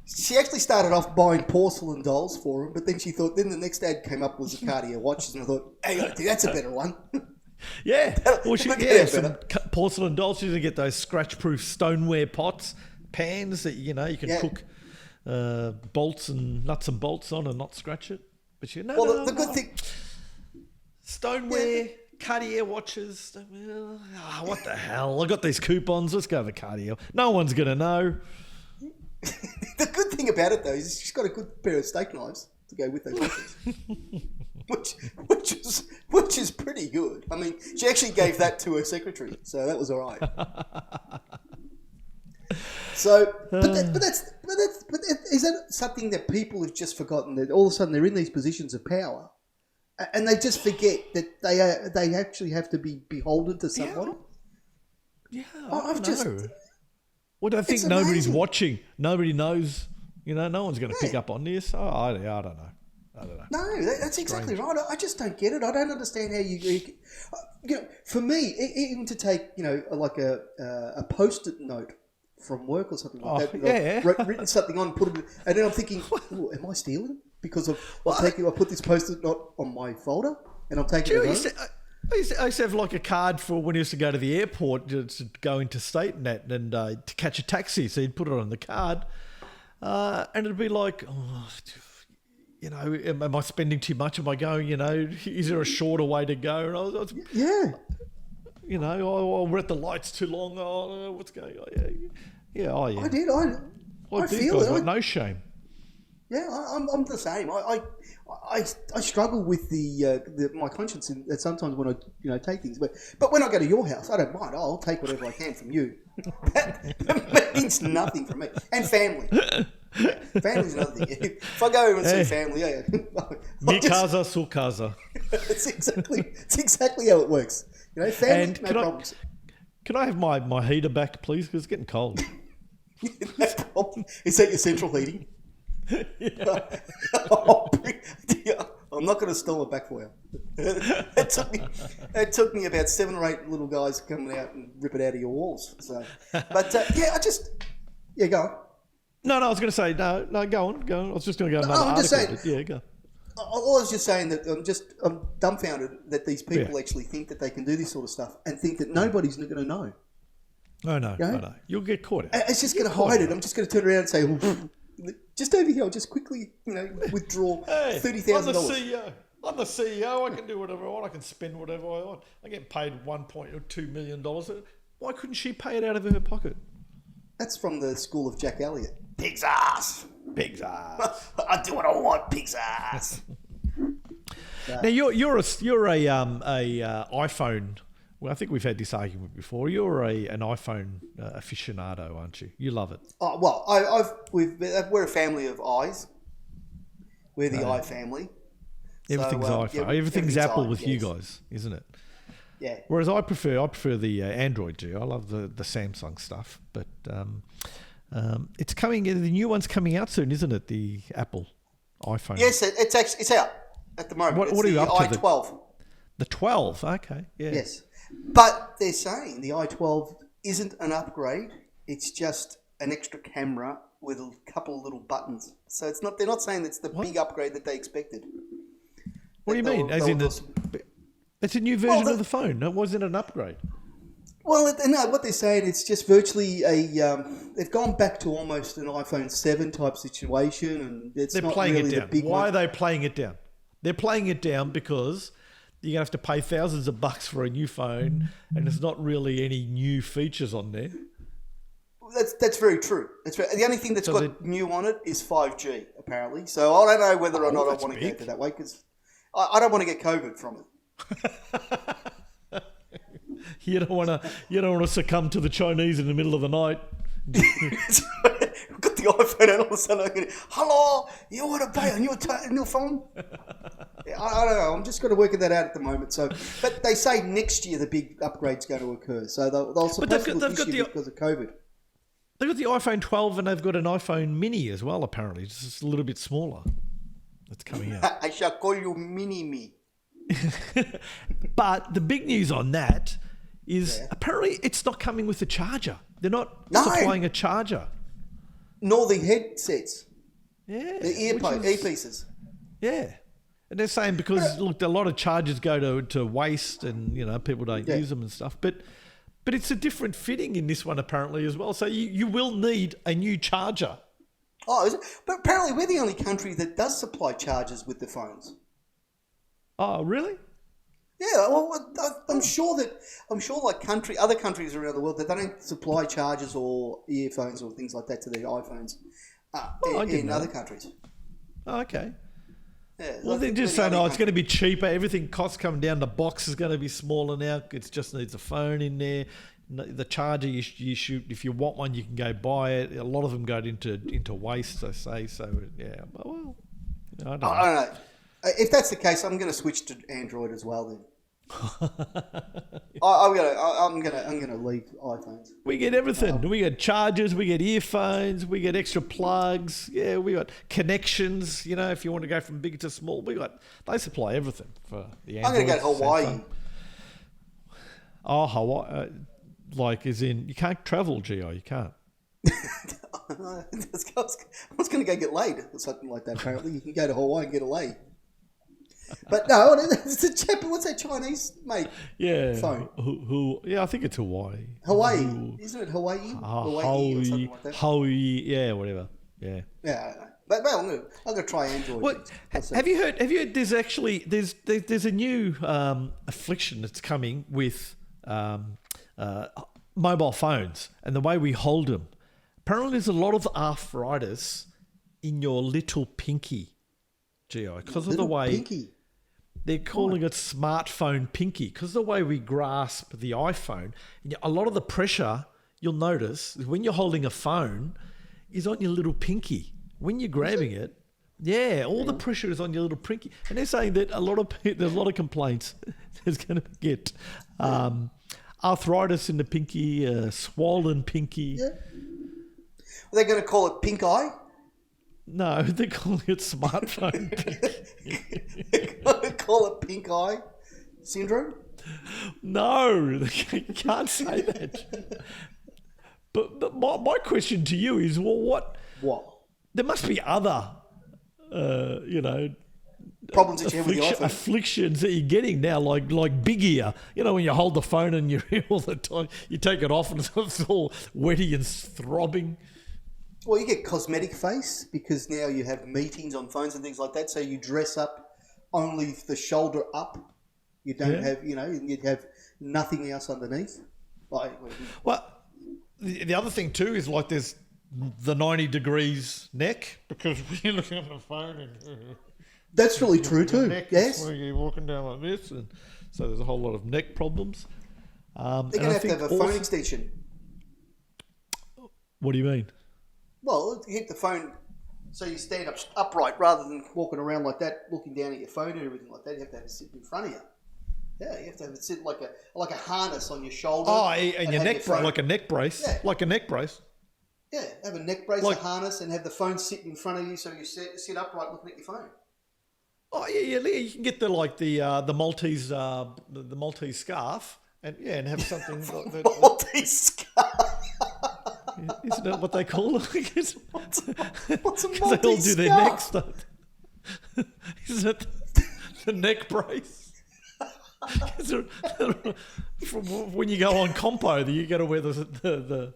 She actually started off buying porcelain dolls for them, but then then the next ad came up was the Cartier watches, and I thought, hey, that's a better one. Yeah, some porcelain dolls. She's gonna get those scratch-proof stoneware pots, pans that you can cook bolts and nuts and bolts on and not scratch it. But the good thing, stoneware, Cartier watches. What the hell? I got these coupons. Let's go for Cartier. No one's gonna know. The good thing about it though is she's got a good pair of steak knives to go with those watches. Which is pretty good. I mean, she actually gave that to her secretary, so that was all right. So, but is that something that people have just forgotten, that all of a sudden they're in these positions of power, and they just forget that they actually have to be beholden to someone? Yeah, I don't know. Well, I think It's nobody's amazing. watching. Nobody knows. No one's going to pick up on this. Oh, I don't know. I don't know. No, that's exactly right. I just don't get it. I don't understand how for me, even to take, like a post-it note from work or something like that. Yeah. I've written something on, put it, and then I'm thinking, "Ooh, am I stealing? Because I put this post-it note on my folder, and I'm taking it home. I used to have like a card for when he used to go to the airport to go interstate and to catch a taxi. So he'd put it on the card, and it'd be like, am I spending too much? Am I going? Is there a shorter way to go? And I was Yeah. we're at the lights too long. Oh, what's going on? Yeah. Oh, yeah. I did. I these feel guys it. got no shame. Yeah, I'm the same. I struggle with my conscience sometimes when I take things, but when I go to your house, I don't mind. I'll take whatever I can from you. that means nothing from me. And family. Yeah, family's another thing. If I go over and see family, Mi casa, su casa. It's exactly how it works. Family, And no problems. Can I have my heater back, please? Because it's getting cold. No problem. Is that your central heating? I'm not going to stall it back for you. It took me about 7 or 8 little guys coming out and rip it out of your walls. So, but go on. No, I was going to say no. Go on. I was just going to go another I'm article. just saying. Go. I was just saying that I'm dumbfounded that these people actually think that they can do this sort of stuff and think that nobody's going to know. Oh no, no. You'll get caught. It's just going to hide it. I'm just going to turn around and say, just over here, I'll just quickly, withdraw $30,000. I'm the CEO. I can do whatever I want. I can spend whatever I want. I get paid $1.2 million. Why couldn't she pay it out of her pocket? That's from the school of Jack Elliott. Pig's ass. Pig's ass. I do what I want. Pig's ass. Now you're a iPhone. Well, I think we've had this argument before. You're an iPhone aficionado, aren't you? You love it. Oh, well, we're a family of eyes. We're the i family. Everything's iPhone. Yeah, everything's Apple with you yes. guys, isn't it? Yeah. Whereas I prefer the Android too. I love the Samsung stuff, but it's coming. The new one's coming out soon, isn't it? The Apple iPhone. Yes, it's out at the moment. What are you up to? i12. The 12. Okay. Yeah. Yes, but they're saying the i12 isn't an upgrade. It's just an extra camera with a couple of little buttons. So it's not. They're not saying it's the big upgrade that they expected. What do you mean? As in it's a new version of the phone. It wasn't an upgrade. Well, no, what they're saying, it's just virtually they've gone back to almost an iPhone 7 type situation, and they're not playing really it down. the big Why one. are they playing it down? They're playing it down because you're going to have to pay thousands of bucks for a new phone, and there's not really any new features on there. That's very true. That's right. The only thing that's got new on it is 5G, apparently. So I don't know whether or not I want to go that way, because I don't want to get COVID from it. You don't want to succumb to the Chinese in the middle of the night. I've got the iPhone and all of a sudden I'm going, hello, you want to buy a new phone? I don't know. I'm just going to work that out at the moment. So, but they say next year the big upgrade's going to occur. So they'll supposedly this year because of COVID. They've got the iPhone 12 and they've got an iPhone mini as well, apparently. It's just a little bit smaller. That's coming out. I shall call you Mini-Me. But the big news on that is apparently it's not coming with a charger. They're not supplying a charger. Nor the headsets. Yeah. The earpieces. Yeah. And they're saying because, look, a lot of chargers go to waste and, people don't use them and stuff. But it's a different fitting in this one apparently as well. So you will need a new charger. Oh, is it? But apparently we're the only country that does supply chargers with the phones. Oh, really? Yeah, well, I'm sure like other countries around the world that they don't supply chargers or earphones or things like that to their iPhones in other countries. Oh, okay. Yeah, well, they're just saying, it's going to be cheaper. Everything costs coming down. The box is going to be smaller now. It just needs a phone in there. The charger, you shoot. If you want one, you can go buy it. A lot of them go into waste, I say. So, yeah. Well, I don't know. If that's the case, I'm going to switch to Android as well then. I'm gonna leave iPhones. We get everything. We get chargers, we get earphones, we get extra plugs. Yeah, we got connections. You know, if you want to go from big to small, they supply everything for the Android. I'm gonna go to Hawaii. Samsung. Oh, Hawaii, like as in you can't travel, Gio. You can't. I was going to go get laid or something like that. Apparently, you can go to Hawaii and get a lay. But no, it's a what's that Chinese mate? Yeah, phone. Yeah, I think it's Hawaii. Hawaii, isn't it Hawaii? Hawaii or something like that. Hawaii, yeah, whatever. Yeah. Yeah, I know. But well, I'm gonna try Android. Well, have you heard? There's actually there's a new affliction that's coming with mobile phones and the way we hold them. Apparently, there's a lot of arthritis in your little pinky, Gio, because of the way pinky. They're calling it smartphone pinky, because of the way we grasp the iPhone. A lot of the pressure you'll notice when you're holding a phone is on your little pinky. When you're grabbing it, yeah, all the pressure is on your little pinky. And they're saying that there's a lot of complaints. There's going to get arthritis in the pinky, swollen pinky. Yeah. Are they going to call it pink eye? No, they're calling it smartphone pinky. They're going to call it pink eye syndrome? No, you can't say that. But my question to you is, well, what? There must be other, problems that you have with the iPhone. Afflictions that you're getting now, like big ear. You know, when you hold the phone in your ear all the time, you take it off and it's all wetty and throbbing. Well, you get cosmetic face because now you have meetings on phones and things like that. So you dress up only the shoulder up. You don't have, you have nothing else underneath. Well, the other thing too is like there's the 90 degrees neck, because when you're looking at the phone and that's really true too. Yes, you're walking down like this, and so there's a whole lot of neck problems. They're going to have a phone extension. What do you mean? Well, you hit the phone so you stand upright rather than walking around like that, looking down at your phone and everything like that. You have to have it sit in front of you. Yeah, you have to have it sit like a harness on your shoulder. Oh, and your neck brace, like a neck brace. Yeah. Like a neck brace. Yeah, have a neck brace, a harness, and have the phone sitting in front of you so you sit upright looking at your phone. Oh yeah, you can get the Maltese the Maltese scarf and have something like that. Maltese scarf. Isn't that what they call it? What's a Maltese they all do their neck stuff. Isn't it the neck brace? From when you go on compo, you got to wear the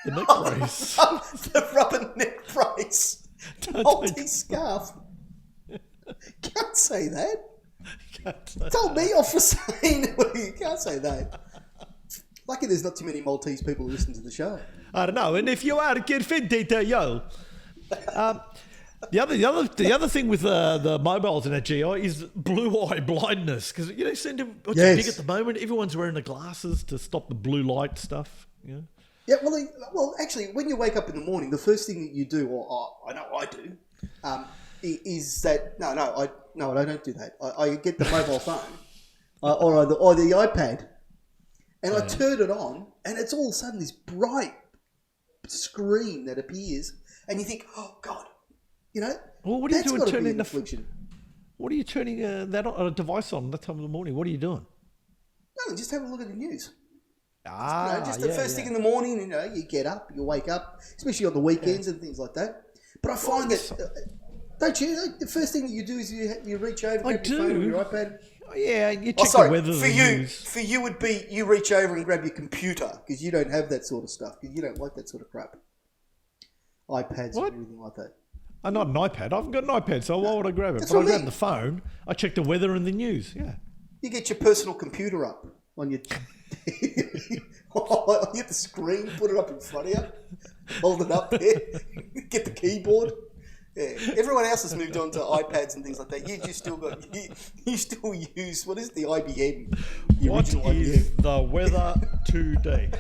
neck brace. The rubber neck brace. Maltese scarf. Can't say that. Told me off for saying it. You can't say that. Lucky there's not too many Maltese people who listen to the show. I don't know. And if you are, get offended, yo. The other thing with the mobiles and that GI is blue eye blindness, because what's big at the moment. Everyone's wearing the glasses to stop the blue light stuff. Yeah. Yeah. Well, actually, when you wake up in the morning, the first thing that you do, or I know I do, is that I don't do that. I get the mobile phone or the iPad, and I turn it on, and it's all of a sudden this bright screen that appears, and you think, oh God, Well, what are you doing turning affliction? What are you turning that on, a device on that time of the morning? What are you doing? No, just have a look at the news. The first thing in the morning, you get up, you wake up, especially on the weekends and things like that. But I find that, don't you? The first thing that you do is you reach over, grab your phone or your iPad. Oh, yeah, you check the weather. For you would be you reach over and grab your computer because you don't have that sort of stuff because you don't like that sort of crap. iPads and everything like that. I'm not an iPad. I haven't got an iPad, so why would I grab it? But I grab the phone. I check the weather and the news. Yeah. You get your personal computer up on your. You get the screen, put it up in front of you, hold it up there, get the keyboard. Yeah, everyone else has moved on to iPads and things like that. You still use what is the IBM? What is the weather today?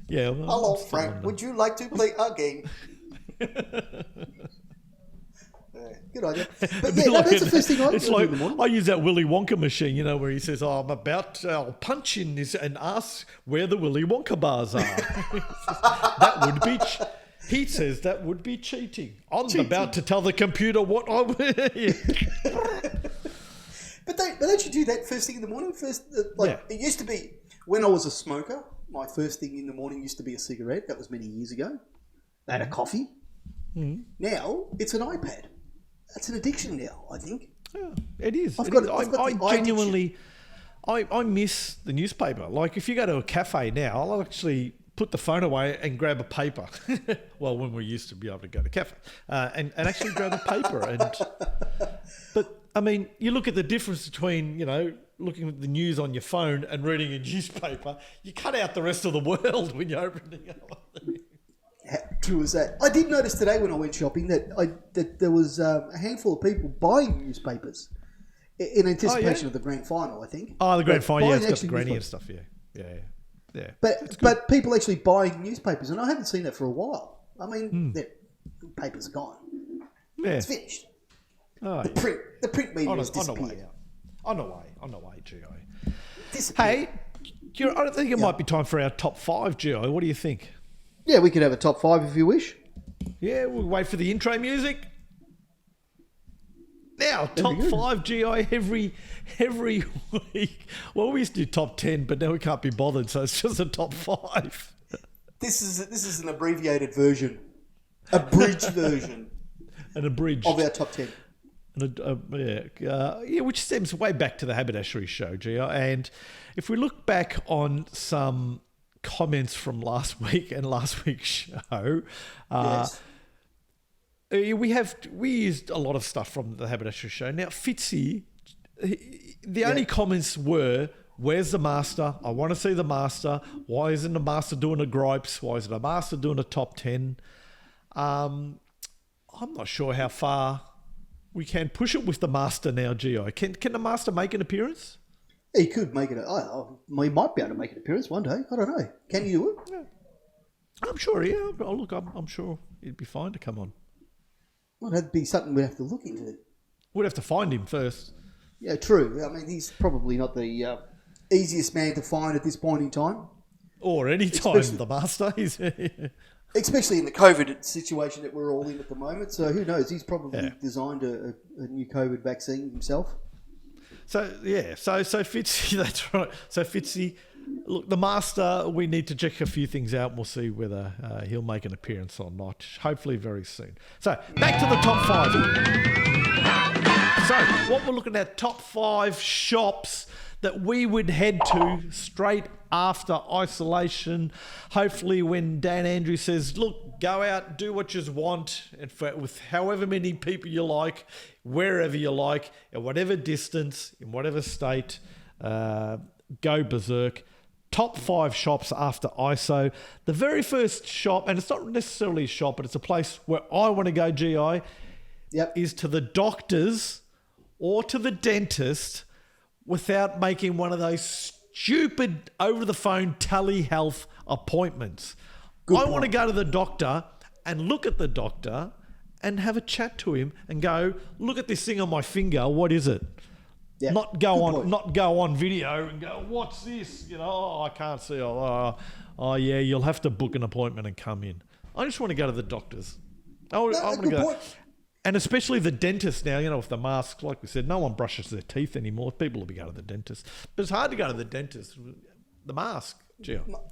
Yeah. Well, hello, Frank. Would you like to play a game? Yeah. Good idea. But yeah, that's the first thing I do in the morning. I use that Willy Wonka machine, you know, where he says, I'll punch in this and ask where the Willy Wonka bars are. That would be... He says that would be cheating. I'm about to tell the computer what I... But don't you do that first thing in the morning? It used to be, when I was a smoker, my first thing in the morning used to be a cigarette. That was many years ago. I had a coffee. Mm. Now, it's an iPad. That's an addiction now, I think. Yeah, it is. I genuinely... I miss the newspaper. Like, if you go to a cafe now, I'll actually put the phone away and grab a paper. Well, when we used to be able to go to cafe. And actually grab a paper. But, I mean, you look at the difference between, you know, looking at the news on your phone and reading a newspaper. You cut out the rest of the world when you're opening up. How true is that? I did notice today when I went shopping that there was a handful of people buying newspapers in anticipation of the grand final, I think. Oh, the grand final, yeah, it's got the granny and stuff, yeah. But people actually buying newspapers, and I haven't seen that for a while. I mean, the paper's gone. Yeah. It's finished. Oh, the print media has disappeared. On the way, Gio. Hey, I don't think it might be time for our top 5, Gio. What do you think? Yeah, we could have a top 5 if you wish. Yeah, we'll wait for the intro music. Now, top 5, GI, every week. Well, we used to do top 10, but now we can't be bothered, so it's just a top 5. This is an abbreviated version. Abridged version. An abridged. Of our top 10. Which stems way back to the Haberdashery show, GI. And if we look back on some comments from last week and last week's show, yes. We used a lot of stuff from the Haberdashery show. Now, Fitzy, the only comments were, where's the master? I want to see the master. Why isn't the master doing a gripes? Why isn't the master doing a top 10? I'm not sure how far we can push it with the master now, Gio. Can the master make an appearance? He could make it. He might be able to make an appearance one day. I don't know. Can you do it? Yeah. I'm sure. Yeah. Oh, look, I'm sure it'd be fine to come on. Well, that'd be something we'd have to look into. We'd have to find him first. Yeah, true. I mean, he's probably not the easiest man to find at this point in time. Or any time, the master. Especially in the COVID situation that we're all in at the moment. So who knows? He's probably designed a new COVID vaccine himself. So Fitzy, that's right. So Fitzy, look, the master, we need to check a few things out and we'll see whether he'll make an appearance or not, hopefully very soon. So, back to the top 5. So, what we're looking at, top 5 shops that we would head to straight after isolation. Hopefully when Dan Andrews says, look, go out, do what you want, and with however many people you like, wherever you like, at whatever distance, in whatever state, go berserk. Top 5 shops after ISO. The very first shop, and it's not necessarily a shop, but it's a place where I want to go, GI, is to the doctors or to the dentist without making one of those stupid over-the-phone telehealth appointments. I want to go to the doctor and look at the doctor and have a chat to him and go, look at this thing on my finger, what is it? Yeah. Not go on video and go, what's this? You know, I can't see. Yeah, you'll have to book an appointment and come in. I just want to go to the doctors. I want to go. Point. And especially the dentist now, you know, with the masks, like we said, no one brushes their teeth anymore. People will be going to the dentist. But it's hard to go to the dentist with the mask.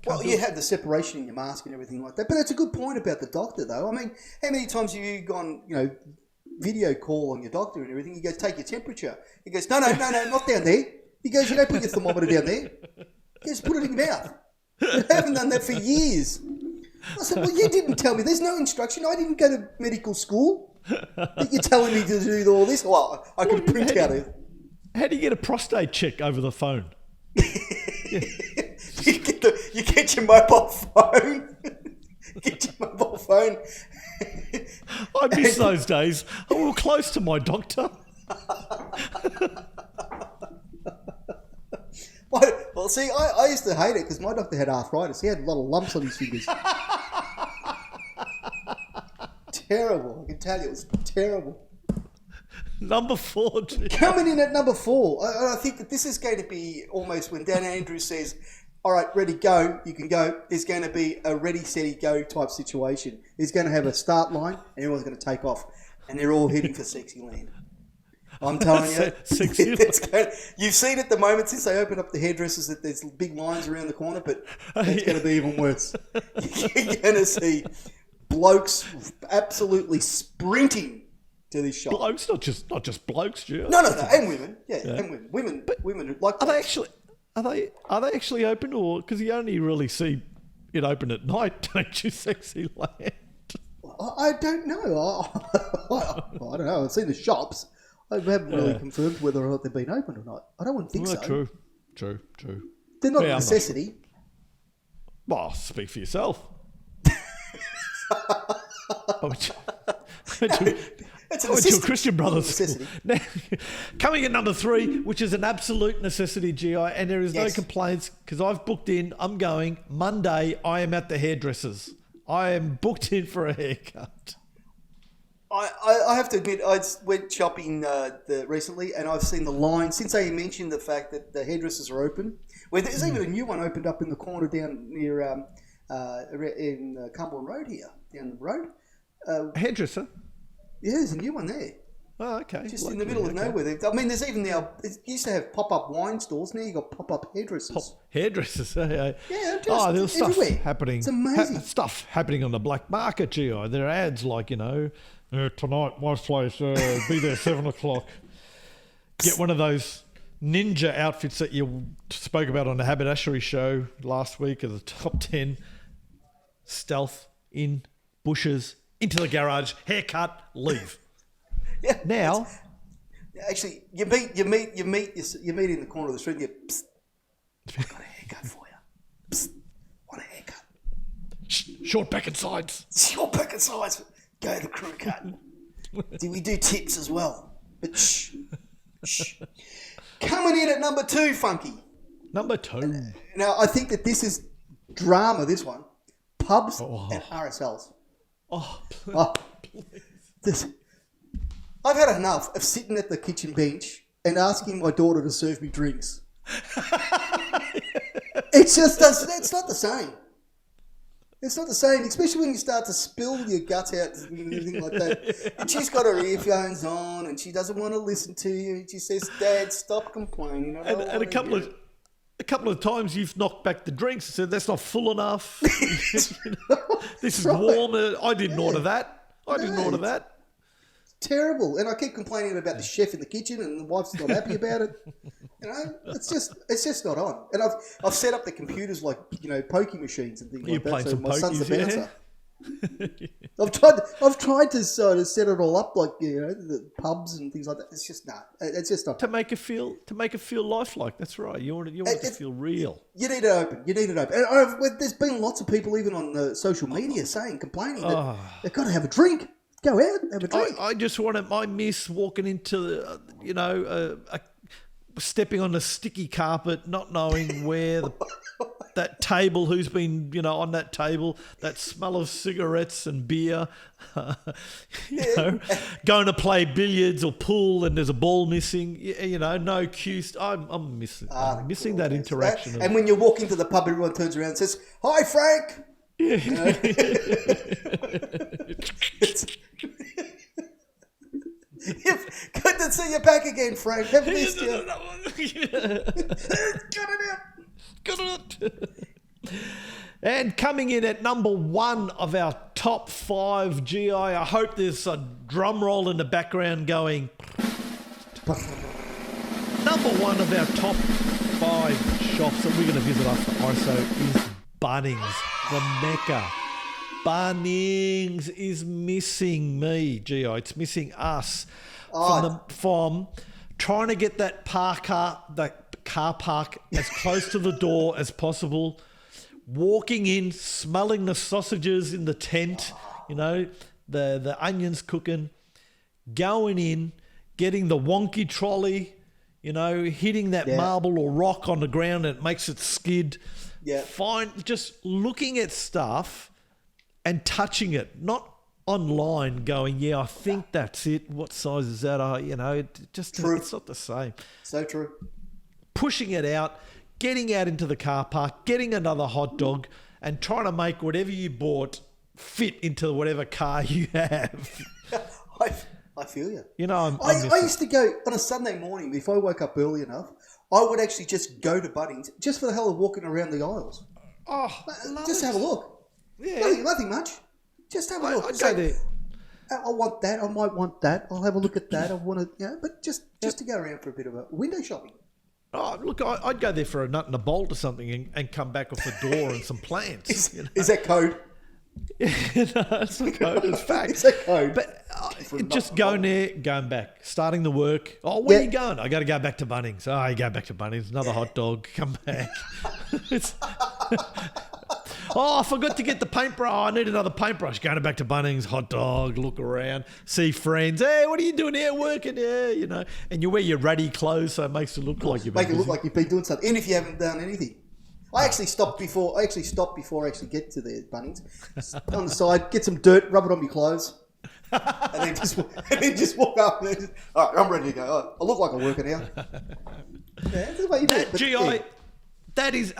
Well, you have the separation in your mask and everything like that. But that's a good point about the doctor, though. I mean, how many times have you gone, you know, video call on your doctor and everything? He goes, take your temperature. He goes, no, not down there. He goes, you don't put your thermometer down there. He goes, put it in your mouth. I haven't done that for years. I said, well, you didn't tell me. There's no instruction. I didn't go to medical school. But you're telling me to do all this? Well, I could print out it. How do you get a prostate check over the phone? You get your mobile phone. Get your mobile phone. I miss those days. We were close to my doctor. Well, see, I used to hate it because my doctor had arthritis. He had a lot of lumps on his fingers. Terrible. I can tell you, it was terrible. Number 4. Coming in at number 4, I think that this is going to be almost when Dan Andrews says, all right, ready, go, you can go. There's going to be a ready, steady, go type situation. He's going to have a start line and everyone's going to take off. And they're all heading for Sexy Land. I'm telling you. You've seen at the moment since they opened up the hairdressers that there's big lines around the corner, but it's going to be even worse. You're going to see blokes absolutely sprinting to this shop. Blokes, not just blokes, Stu. No, and women. Yeah, and women. Women like. Are they actually open, or because you only really see it open at night, don't you, Sexy Land? I don't know. I don't know. I've seen the shops. I haven't really confirmed whether or not they've been opened or not. I don't think so. True. They're not a necessity. Well, speak for yourself. It's a I went to a necessity. Christian Brothers Necessity. school. Now, coming at number 3, which is an absolute necessity, GI, and there is no complaints because I've booked in. I'm going Monday. I am at the hairdressers. I am booked in for a haircut. I have to admit, I went shopping recently, and I've seen the line since they mentioned the fact that the hairdressers are open. Where there's even a new one opened up in the corner down near in Cumberland Road here, down the road. Hairdresser. Yeah, there's a new one there. Oh, okay. Just in the middle of nowhere. I mean, there's even now. It used to have pop-up wine stores. Now you got pop-up hairdressers. Hairdressers. Yeah, there's stuff everywhere. happening. It's amazing. Stuff happening on the black market, GI. There are ads like, tonight, my place, be there 7 o'clock. Get one of those ninja outfits that you spoke about on the Haberdashery show last week of the top 10. Stealth, in, bushes, into the garage, haircut, leave. Yeah. Now, actually, you meet in the corner of the street. And you, psst, I've got a haircut for you. Psst, want a haircut? short back and sides. Short back and sides. Go the crew cut. We do tips as well. But shh. Coming in at number 2, Funky. Number 2. Now, I think that this is drama. This one, pubs and RSLs. Please. I've had enough of sitting at the kitchen bench and asking my daughter to serve me drinks. It's not the same. It's not the same, especially when you start to spill your guts out and everything like that. And she's got her earphones on and she doesn't want to listen to you. And she says, Dad, stop complaining. And a couple of times you've knocked back the drinks and said, that's not full enough. This is warm. I didn't order that. I didn't order that. Terrible. And I keep complaining about the chef in the kitchen and the wife's not happy about it. It's just not on. And I've set up the computers like, pokey machines and things like that. So my son's a bouncer. I've tried to sort of set it all up like, the pubs and things like that. It's just it's just not. To make it feel lifelike. That's right. You want it to feel real. You need it open. And there's been lots of people even on social media complaining that they've got to have a drink. Go out, have a drink. I just want my miss walking into, stepping on a sticky carpet, not knowing where that table, who's been, on that table, that smell of cigarettes and beer, going to play billiards or pool and there's a ball missing, no cues. I'm missing that interaction. And when you walk into the pub, everyone turns around and says, "Hi, Frank." Good to see you back again, Frank. Haven't missed you. Got it. And coming in at number 1 of our top 5, GI, I hope there's a drum roll in the background going. Number 1 of our top 5 shops that we're going to visit after ISO is Bunnings, the Mecca. Bunnings is missing me, GI. It's missing us from trying to get that car park as close to the door as possible. Walking in, smelling the sausages in the tent, the onions cooking. Going in, getting the wonky trolley, hitting that marble or rock on the ground and it makes it skid. Yeah. Just looking at stuff and touching it, not online going, yeah, I think that's it. What size is that? True. It's not the same. So true. Pushing it out, getting out into the car park, getting another hot dog, and trying to make whatever you bought fit into whatever car you have. I feel you. You know, I used to go on a Sunday morning, if I woke up early enough, I would actually just go to Bunnings just for the hell of walking around the aisles. Oh, just have a look. Yeah. Nothing much. Just have a look. I'd go there. I want that. I might want that. I'll have a look at that. I want to, but just to go around for a bit of a window shopping. Oh, look, I'd go there for a nut and a bolt or something and come back with a door and some plants. Is that code? No, it's not code, it's fact. It's a code. But just going there, going back, starting the work. Oh, where are you going? I got to go back to Bunnings. Oh, you go back to Bunnings. Another hot dog. Come back. I forgot to get the paintbrush. Oh, I need another paintbrush. Going back to Bunnings, hot dog, look around, see friends. Hey, what are you doing here? Working here, you know. And you wear your ruddy clothes, so it makes it look like you've been Make it look like you've been doing something, even if you haven't done anything. I actually stopped before I actually get to the Bunnings. On the side, get some dirt, rub it on my clothes, and then just walk up. And just, all right, I'm ready to go. Oh, I look like I'm working out. Yeah, that's the way you do it. But, GI, that is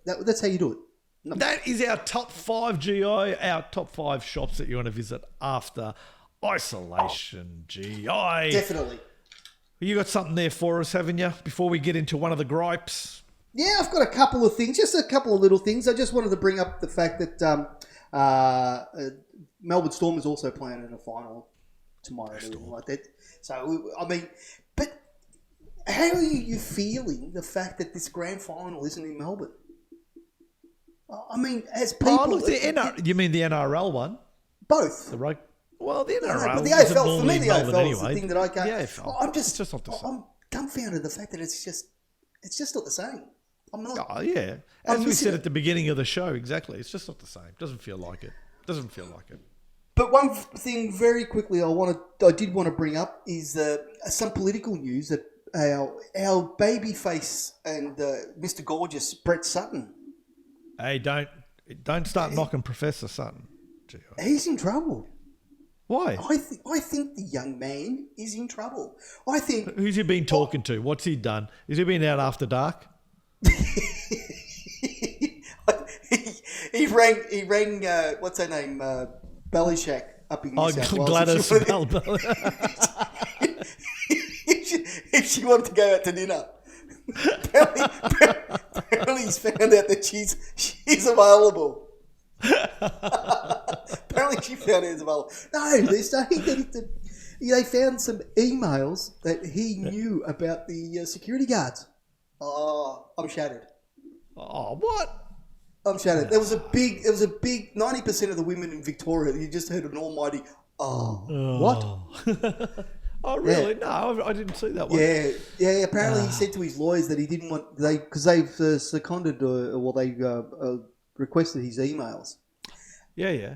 that's how you do it. No. That is our top 5 GI, our top 5 shops that you want to visit after isolation. GI, Definitely. You got something there for us, haven't you? Before we get into one of the gripes. Yeah, I've got a couple of things, just a couple of little things. I just wanted to bring up the fact that Melbourne Storm is also playing in a final tomorrow, and everything like that. So, I mean, but how are you feeling the fact that this grand final isn't in Melbourne? I mean, as people... Oh, look, you mean the NRL one? Both. The rugby. Well, the NRL. No, but the AFL, for me, the Melbourne AFL is anyway. the thing that I can't... The AFL. It's just not the same. I'm dumbfounded the fact that it's just not the same. I'm not... Oh, yeah. As we said at the beginning of the show, exactly. It's just not the same. Doesn't feel like it. But one thing very quickly I did want to bring up is some political news that our babyface and Mr. Gorgeous Brett Sutton. Hey, don't start knocking Professor Sutton. He's in trouble. Why? I think the young man is in trouble. I think... Who's he been talking to? What's he done? Has he been out after dark? he rang what's her name? Bellyshack up in New South Wales. Gladys if she wanted to go out to dinner. Apparently he's found out that she's available. Apparently she found out he's available. No, they're saying that they found some emails that he knew about the security guards. Oh, I'm shattered. Oh, what? I'm shattered. No. There was a big 90% of the women in Victoria, you just heard an almighty, what? Oh, really? Yeah. No, I didn't see that one. Yeah. Apparently, he said to his lawyers that he didn't want because they've seconded they requested his emails. Yeah.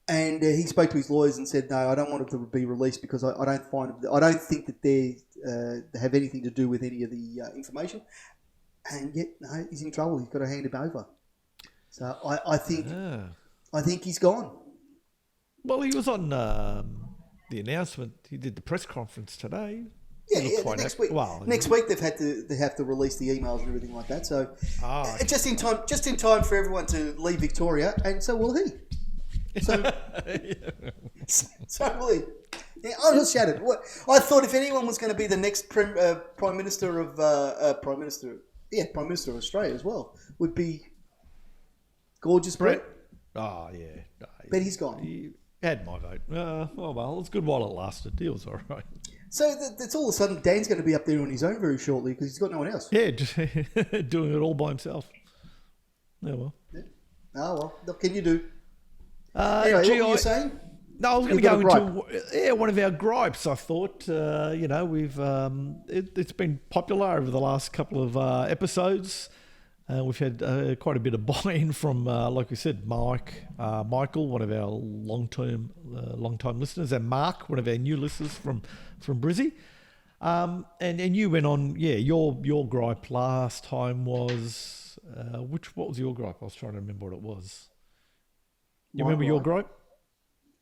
And he spoke to his lawyers and said, "No, I don't want it to be released because I don't think that they have anything to do with any of the information." And yet, no, he's in trouble. He's got to hand him over. So I think he's gone. Well, he was on the announcement. He did the press conference today. Yeah. Next week. Next week they have to release the emails and everything like that. So just in time for everyone to leave Victoria, and so will he. So will he. Yeah, I was shattered. I thought if anyone was going to be the next Prime Minister of Australia as well, would be Gorgeous Brett. Oh yeah. But he's gone. He had my vote. Well, it's good while it lasted. He was all right. So that's all of a sudden Dan's going to be up there on his own very shortly because he's got no one else. Yeah, just doing it all by himself. Yeah, well. Yeah. Oh, well. What can you do? Anyway, what were you saying? No, I was going to go into one of our gripes. I thought, we've it's been popular over the last couple of episodes. We've had quite a bit of buy-in from, like we said, Michael, one of our long-time listeners, and Mark, one of our new listeners from Brizzy. And you went on, your gripe last time was, what was your gripe? I was trying to remember what it was. You remember your gripe?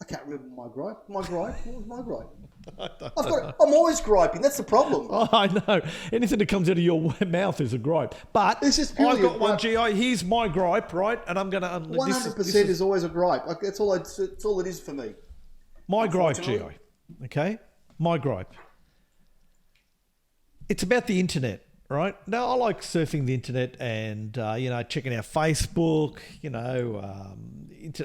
I can't remember my gripe. My gripe? What was my gripe? I'm always griping. That's the problem. Oh, I know. Anything that comes out of your mouth is a gripe. But It's just I've purely got a one, gripe. GI. Here's my gripe, right? And I'm going to... 100% is always a gripe. Like, that's all it is for me. My gripe, GI. Unfortunately. Okay? My gripe. It's about the internet, right? Now, I like surfing the internet and, checking out Facebook,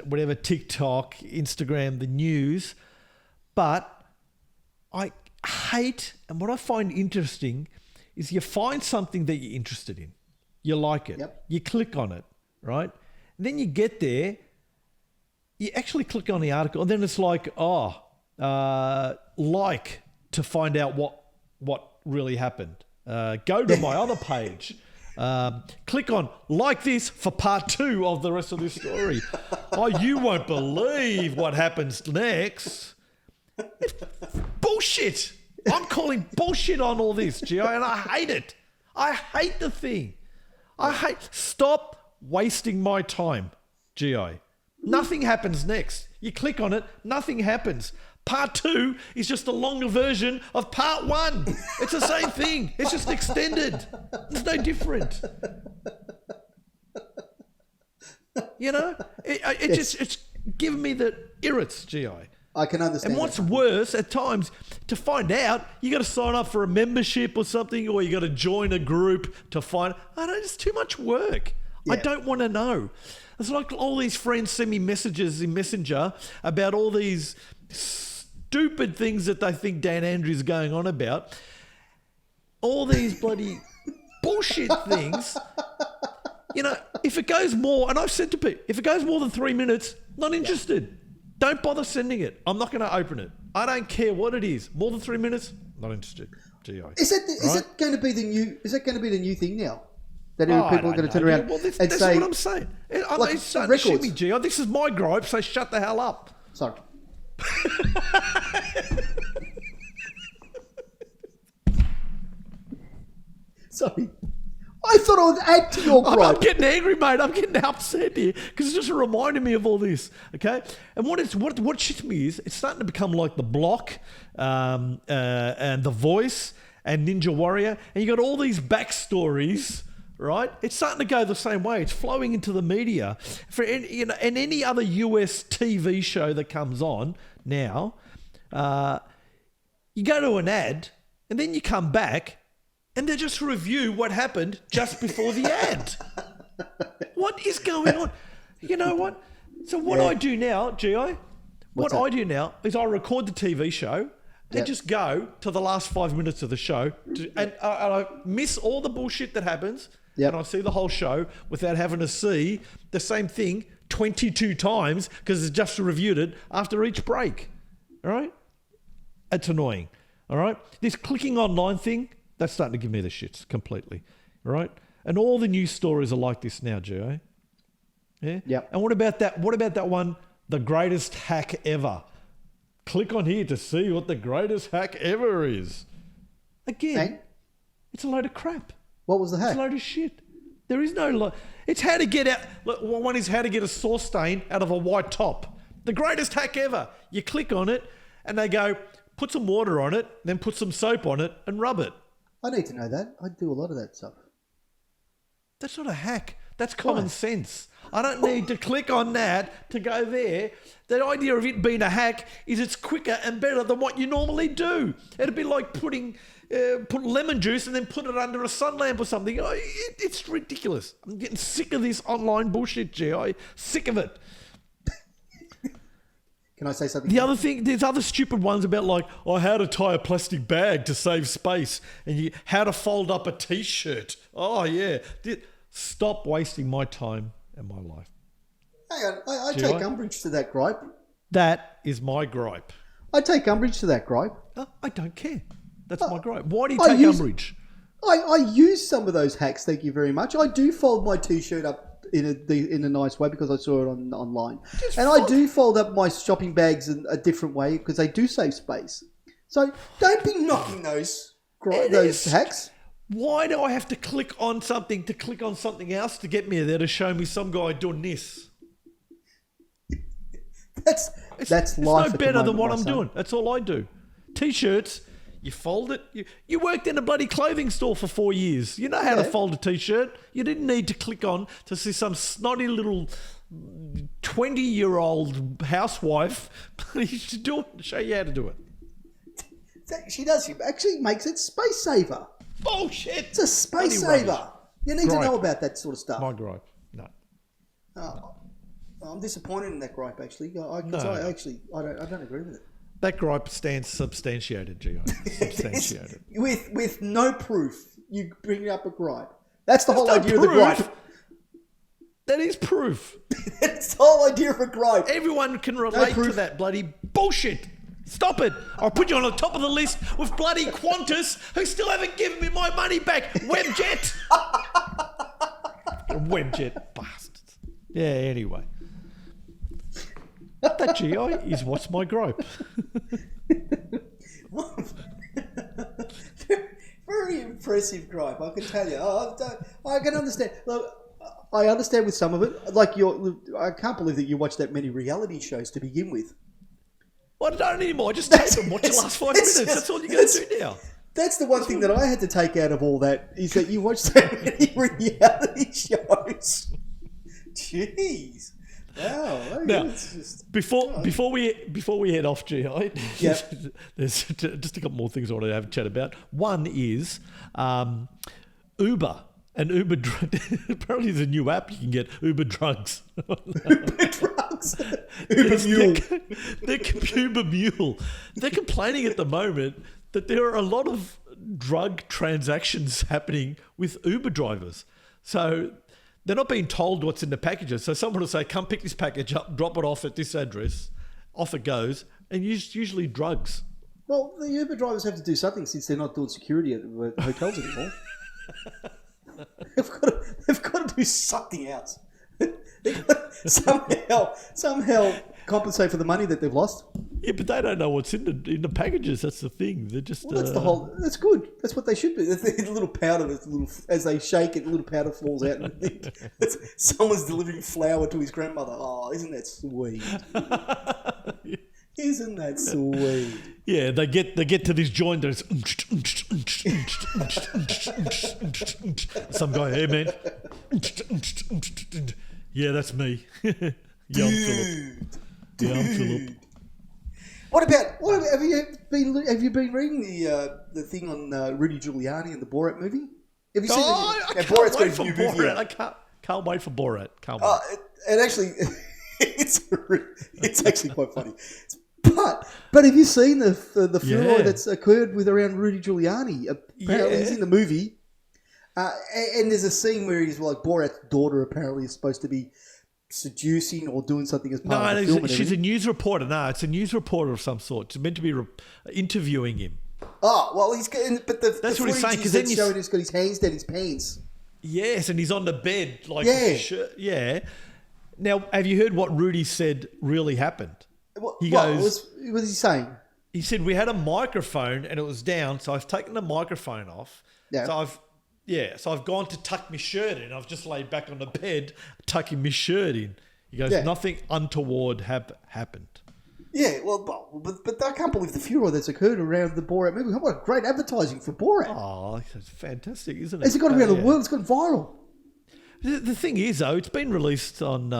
whatever, TikTok, Instagram, the news. But I hate, and what I find interesting is you find something that you're interested in. You like it. Yep. You click on it, right? And then you get there, you actually click on the article, and then it's like, like to find out what really happened. Go to my other page. Click on like this for part 2 of the rest of this story. You won't believe what happens next. It's bullshit. I'm calling bullshit on all this, Gio, and I hate it. I hate the thing. Stop wasting my time, Gio. Nothing happens next. You click on it, nothing happens. Part 2 is just a longer version of part 1. It's the same thing. It's just extended. It's no different. It's giving me the irrits, GI. I can understand. And what's worse, at times, to find out, you got to sign up for a membership or something, or you got to join a group to find. I don't. It's too much work. Yeah. I don't want to know. It's like all these friends send me messages in Messenger about all these stupid things that they think Dan Andrews is going on about. All these bloody bullshit things. If it goes more, and I've said to people, if it goes more than 3 minutes, not interested. Don't bother sending it. I'm not going to open it. I don't care what it is. More than 3 minutes, not interested. GI. Is it going to be the new? Is that going to be the new thing now? That people are going to turn around and say, what I'm saying. I'm like starting to shoot me, GI. This is my gripe, so shut the hell up. Sorry. Sorry. I thought I would add to your gripe. I'm getting angry, mate. I'm getting upset here because it's just reminding me of all this. Okay, and what shits me is it's starting to become like The Block, and The Voice, and Ninja Warrior, and you got all these backstories. Right, it's starting to go the same way. It's flowing into the media for and any other US TV show that comes on now. You go to an ad, and then you come back, and they just review what happened just before the ad. What is going on? You know what? So what I do now, GI, I do now is I record the TV show. They just go to the last 5 minutes of the show, and I miss all the bullshit that happens. Yep. And I see the whole show without having to see the same thing 22 times because it's just reviewed it after each break. All right? It's annoying. All right? This clicking online thing, that's starting to give me the shits completely. All right? And all the news stories are like this now, Gio. Yeah? Yep. And what about that one, the greatest hack ever? Click on here to see what the greatest hack ever is. Again, it's a load of crap. What was the hack? It's a load of shit. There is no... It's how to get out... One is how to get a sauce stain out of a white top. The greatest hack ever. You click on it and they go, put some water on it, then put some soap on it and rub it. I need to know that. I do a lot of that stuff. That's not a hack. That's common sense. I don't need to click on that to go there. The idea of it being a hack is it's quicker and better than what you normally do. It'd be like put lemon juice and then put it under a sun lamp or something. It's ridiculous. I'm getting sick of this online bullshit, G.I. Sick of it. Can I say something? The other thing, there's other stupid ones about like, how to tie a plastic bag to save space and how to fold up a T-shirt. Oh, yeah. Stop wasting my time and my life. Hang on, I take umbrage to that gripe. That is my gripe. I take umbrage to that gripe. I don't care. That's my gripe. Why do you take umbrage? I use some of those hacks, thank you very much. I do fold my T-shirt up in a nice way because I saw it online. I do fold up my shopping bags in a different way because they do save space. So don't be knocking those hacks. Why do I have to click on something else to get me there to show me some guy doing this? That's it's life no at the better than moment, what my I'm son. doing. That's all I do. T-shirts, you fold it. You worked in a bloody clothing store for 4 years. You know how to fold a T-shirt. You didn't need to click on to see some snotty little 20-year-old housewife. You should do it. Show you how to do it. She does. She actually makes it space saver. Bullshit. It's a space Bloody saver. rubbish. You need to Gripe. know about that sort of stuff. My gripe. No. Oh, I'm disappointed in that gripe. Actually, I don't agree with it. That gripe stands substantiated, Gio. Substantiated. with no proof, you bring up a gripe. That's the whole no idea of the proof. gripe. That is proof. That's the whole idea of a gripe. Everyone can relate to that bloody bullshit. Stop it. I'll put you on the top of the list with bloody Qantas, who still haven't given me my money back. Webjet. Webjet bastards. Yeah, anyway. That GI is what's my gripe. Very impressive gripe, I can tell you. I can understand. Look, I understand with some of it. Like I can't believe that you watch that many reality shows to begin with. Well, I don't anymore. Just take them. Watch the last 5 minutes. That's all you got to do now. That's the one thing that I had to take out of all that is that you watch so many reality shows. Jeez. Wow. Now, it's just, before we head off, GI, Yep. there's just a couple more things I want to have a chat about. One is Uber. And Uber, apparently there's a new app you can get, Uber Drugs. Uber drugs. Uber Mule. Uber Mule. They're complaining at the moment that there are a lot of drug transactions happening with Uber drivers. So they're not being told what's in the packages. So someone will say, come pick this package up, drop it off at this address. Off it goes. And usually drugs. Well, the Uber drivers have to do something since they're not doing security at the hotels anymore. They've got to do something else. They've got to somehow compensate for the money that they've lost. Yeah, but they don't know what's in the packages. That's the thing. They're just. Well, that's the whole. That's good. That's what they should do. The little powder, as they shake it, the little powder falls out. And someone's delivering flour to his grandmother. Oh, isn't that sweet? Isn't that sweet? Yeah, they get to this joint. There's some guy, hey man. Yeah, that's me. Yeah, I'm Philip. Yeah, I'm Philip. What about have you been reading the thing on Rudy Giuliani and the Borat movie? Have you seen I can't Borat's got wait a for new movie Borat. out. I can't wait for Borat. Can't wait. And actually, it's actually quite funny. But have you seen the furor that's occurred with around Rudy Giuliani? Apparently, he's in the movie, and there's a scene where he's like Borat's daughter apparently is supposed to be seducing or doing something as part of the film. She's a news reporter. No, it's a news reporter of some sort. She's meant to be interviewing him. Oh well, he's getting. But That's what he's saying, because then showing he's got his hands down his pans. Yes, and he's on the bed like Yeah. Now, have you heard what Rudy said really happened? What was he saying? He said we had a microphone and it was down, so I've taken the microphone off. Yeah. So I've gone to tuck my shirt in. I've just laid back on the bed, tucking my shirt in. He goes, nothing untoward happened. Yeah, but I can't believe the furor that's occurred around the Borat movie. What great advertising for Borat! Oh, it's fantastic, isn't it? Has it gone around the world? It's gone viral. The thing is, though, it's been released on.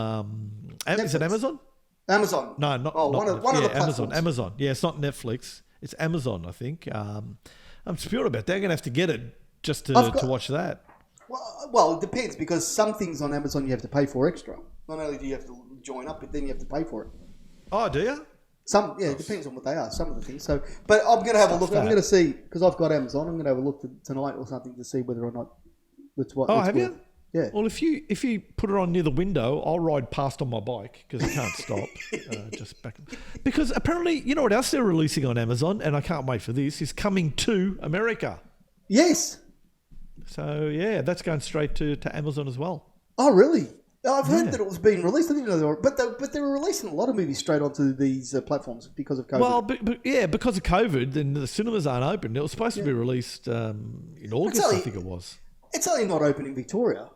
Is it Amazon? Amazon. No, not one of the platforms. Amazon. Yeah, it's not Netflix. It's Amazon, I think. I'm spewing about. They're going to have to get it just to watch that. Well, it depends because some things on Amazon you have to pay for extra. Not only do you have to join up, but then you have to pay for it. Oh, do you? It depends on what they are. Some of the things. So, but I'm going to have a look. I'm going to see because I've got Amazon. I'm going to have a look tonight or something to see whether or not that's what. Oh, have you? Yeah. Well, if you put it on near the window, I'll ride past on my bike because I can't stop. Just back because apparently, you know what else they're releasing on Amazon, and I can't wait for this. Is Coming to America. Yes. So yeah, that's going straight to Amazon as well. Oh, really? I've heard that it was being released. I didn't know they were, but they were releasing a lot of movies straight onto these platforms because of COVID. Well, because of COVID, then the cinemas aren't open. It was supposed to be released in August, I think it was. It's only not open in Victoria.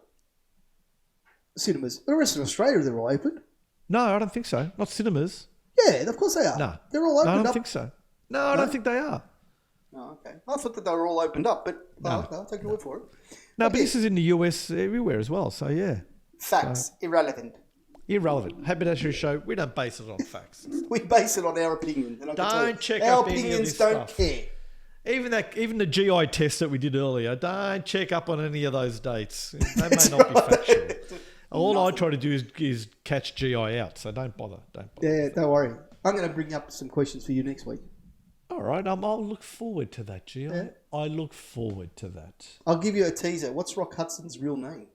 Cinemas. The rest of Australia, they're all open. No, I don't think so. Not cinemas. Yeah, of course they are. No. They're all No, opened I don't up. think so. No, I don't think they are. Oh, okay. I thought that they were all opened up, but No. okay, I'll take your word for it. No, Okay. but this is in the US everywhere as well. So, yeah. Facts, irrelevant. Irrelevant. Haberdashery Show, we don't base it on facts. We base it on our opinions. And I can tell you, Don't check our up any of opinions this don't stuff. care. Even the GI test that we did earlier, don't check up on any of those dates. They may not be factual. All I try to do is catch GI out, so don't bother. Yeah, don't worry. I'm going to bring up some questions for you next week. All right, I'll look forward to that, GI. Yeah. I look forward to that. I'll give you a teaser. What's Rock Hudson's real name?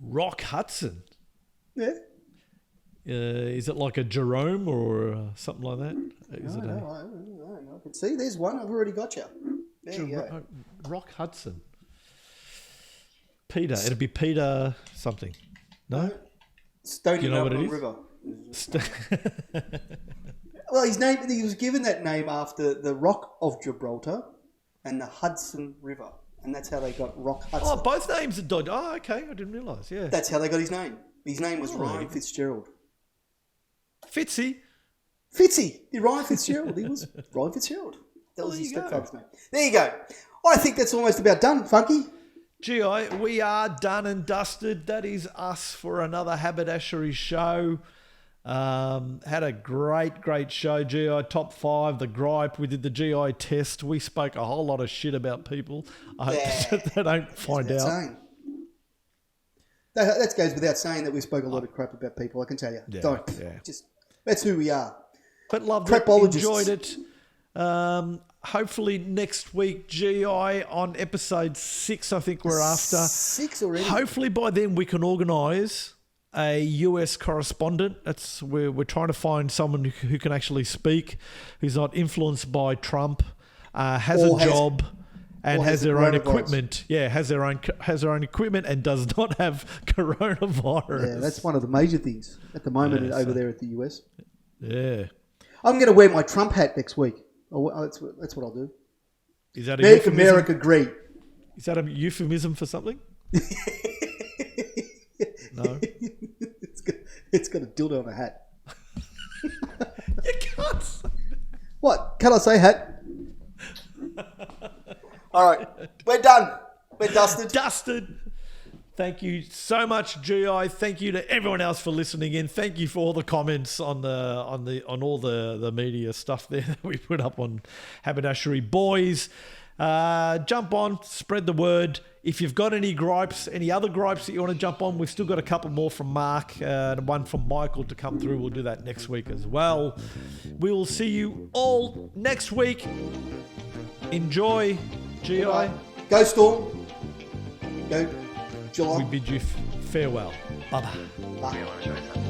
Rock Hudson. Yeah. Is it like a Jerome or something like that? Is it I can see. There's one. I've already got you. There you go. Rock Hudson. Peter. It'd be Peter something. No? Stony Do you know what it Mountain is? River. Well, he was given that name after the Rock of Gibraltar and the Hudson River. And that's how they got Rock Hudson. Oh, both names are Dodge. Oh, okay. I didn't realise. Yeah. That's how they got his name. His name was Ryan yeah. Fitzgerald. Fitzy. Fitzy. Ryan Fitzgerald. He was Ryan Fitzgerald. That was There his you go. stepfather's name. There you go. I think that's almost about done, Funky. GI, we are done and dusted. That is us for another Haberdashery show. Had a great show, GI. Top 5, the gripe. We did the GI test. We spoke a whole lot of shit about people. I hope that they don't find out. That goes without saying that we spoke a lot of crap about people, I can tell you. Yeah. Just that's who we are. But loved it, Crapologists. enjoyed it. Hopefully next week, GI, on episode 6, I think we're after. 6 already? Hopefully by then we can organise a US correspondent. We're trying to find someone who can actually speak, who's not influenced by Trump, has a job, and has their own equipment. Yeah, has their own equipment and does not have coronavirus. Yeah, that's one of the major things at the moment over there at the US. Yeah. I'm going to wear my Trump hat next week. That's what I'll do. Is that a Make euphemism? America great. Is that a euphemism for something? No. It's got a dildo on a hat. You can't say that. What? Can I say hat? All right. We're done. We're dusted. Dusted. Thank you so much, GI. Thank you to everyone else for listening in. Thank you for all the comments on all the media stuff there that we put up on Haberdashery. Boys, jump on, spread the word. If you've got any gripes, any other gripes that you want to jump on, we've still got a couple more from Mark and one from Michael to come through. We'll do that next week as well. We will see you all next week. Enjoy, GI. Go Storm. Go July. We bid you farewell. Bye-bye. Bye.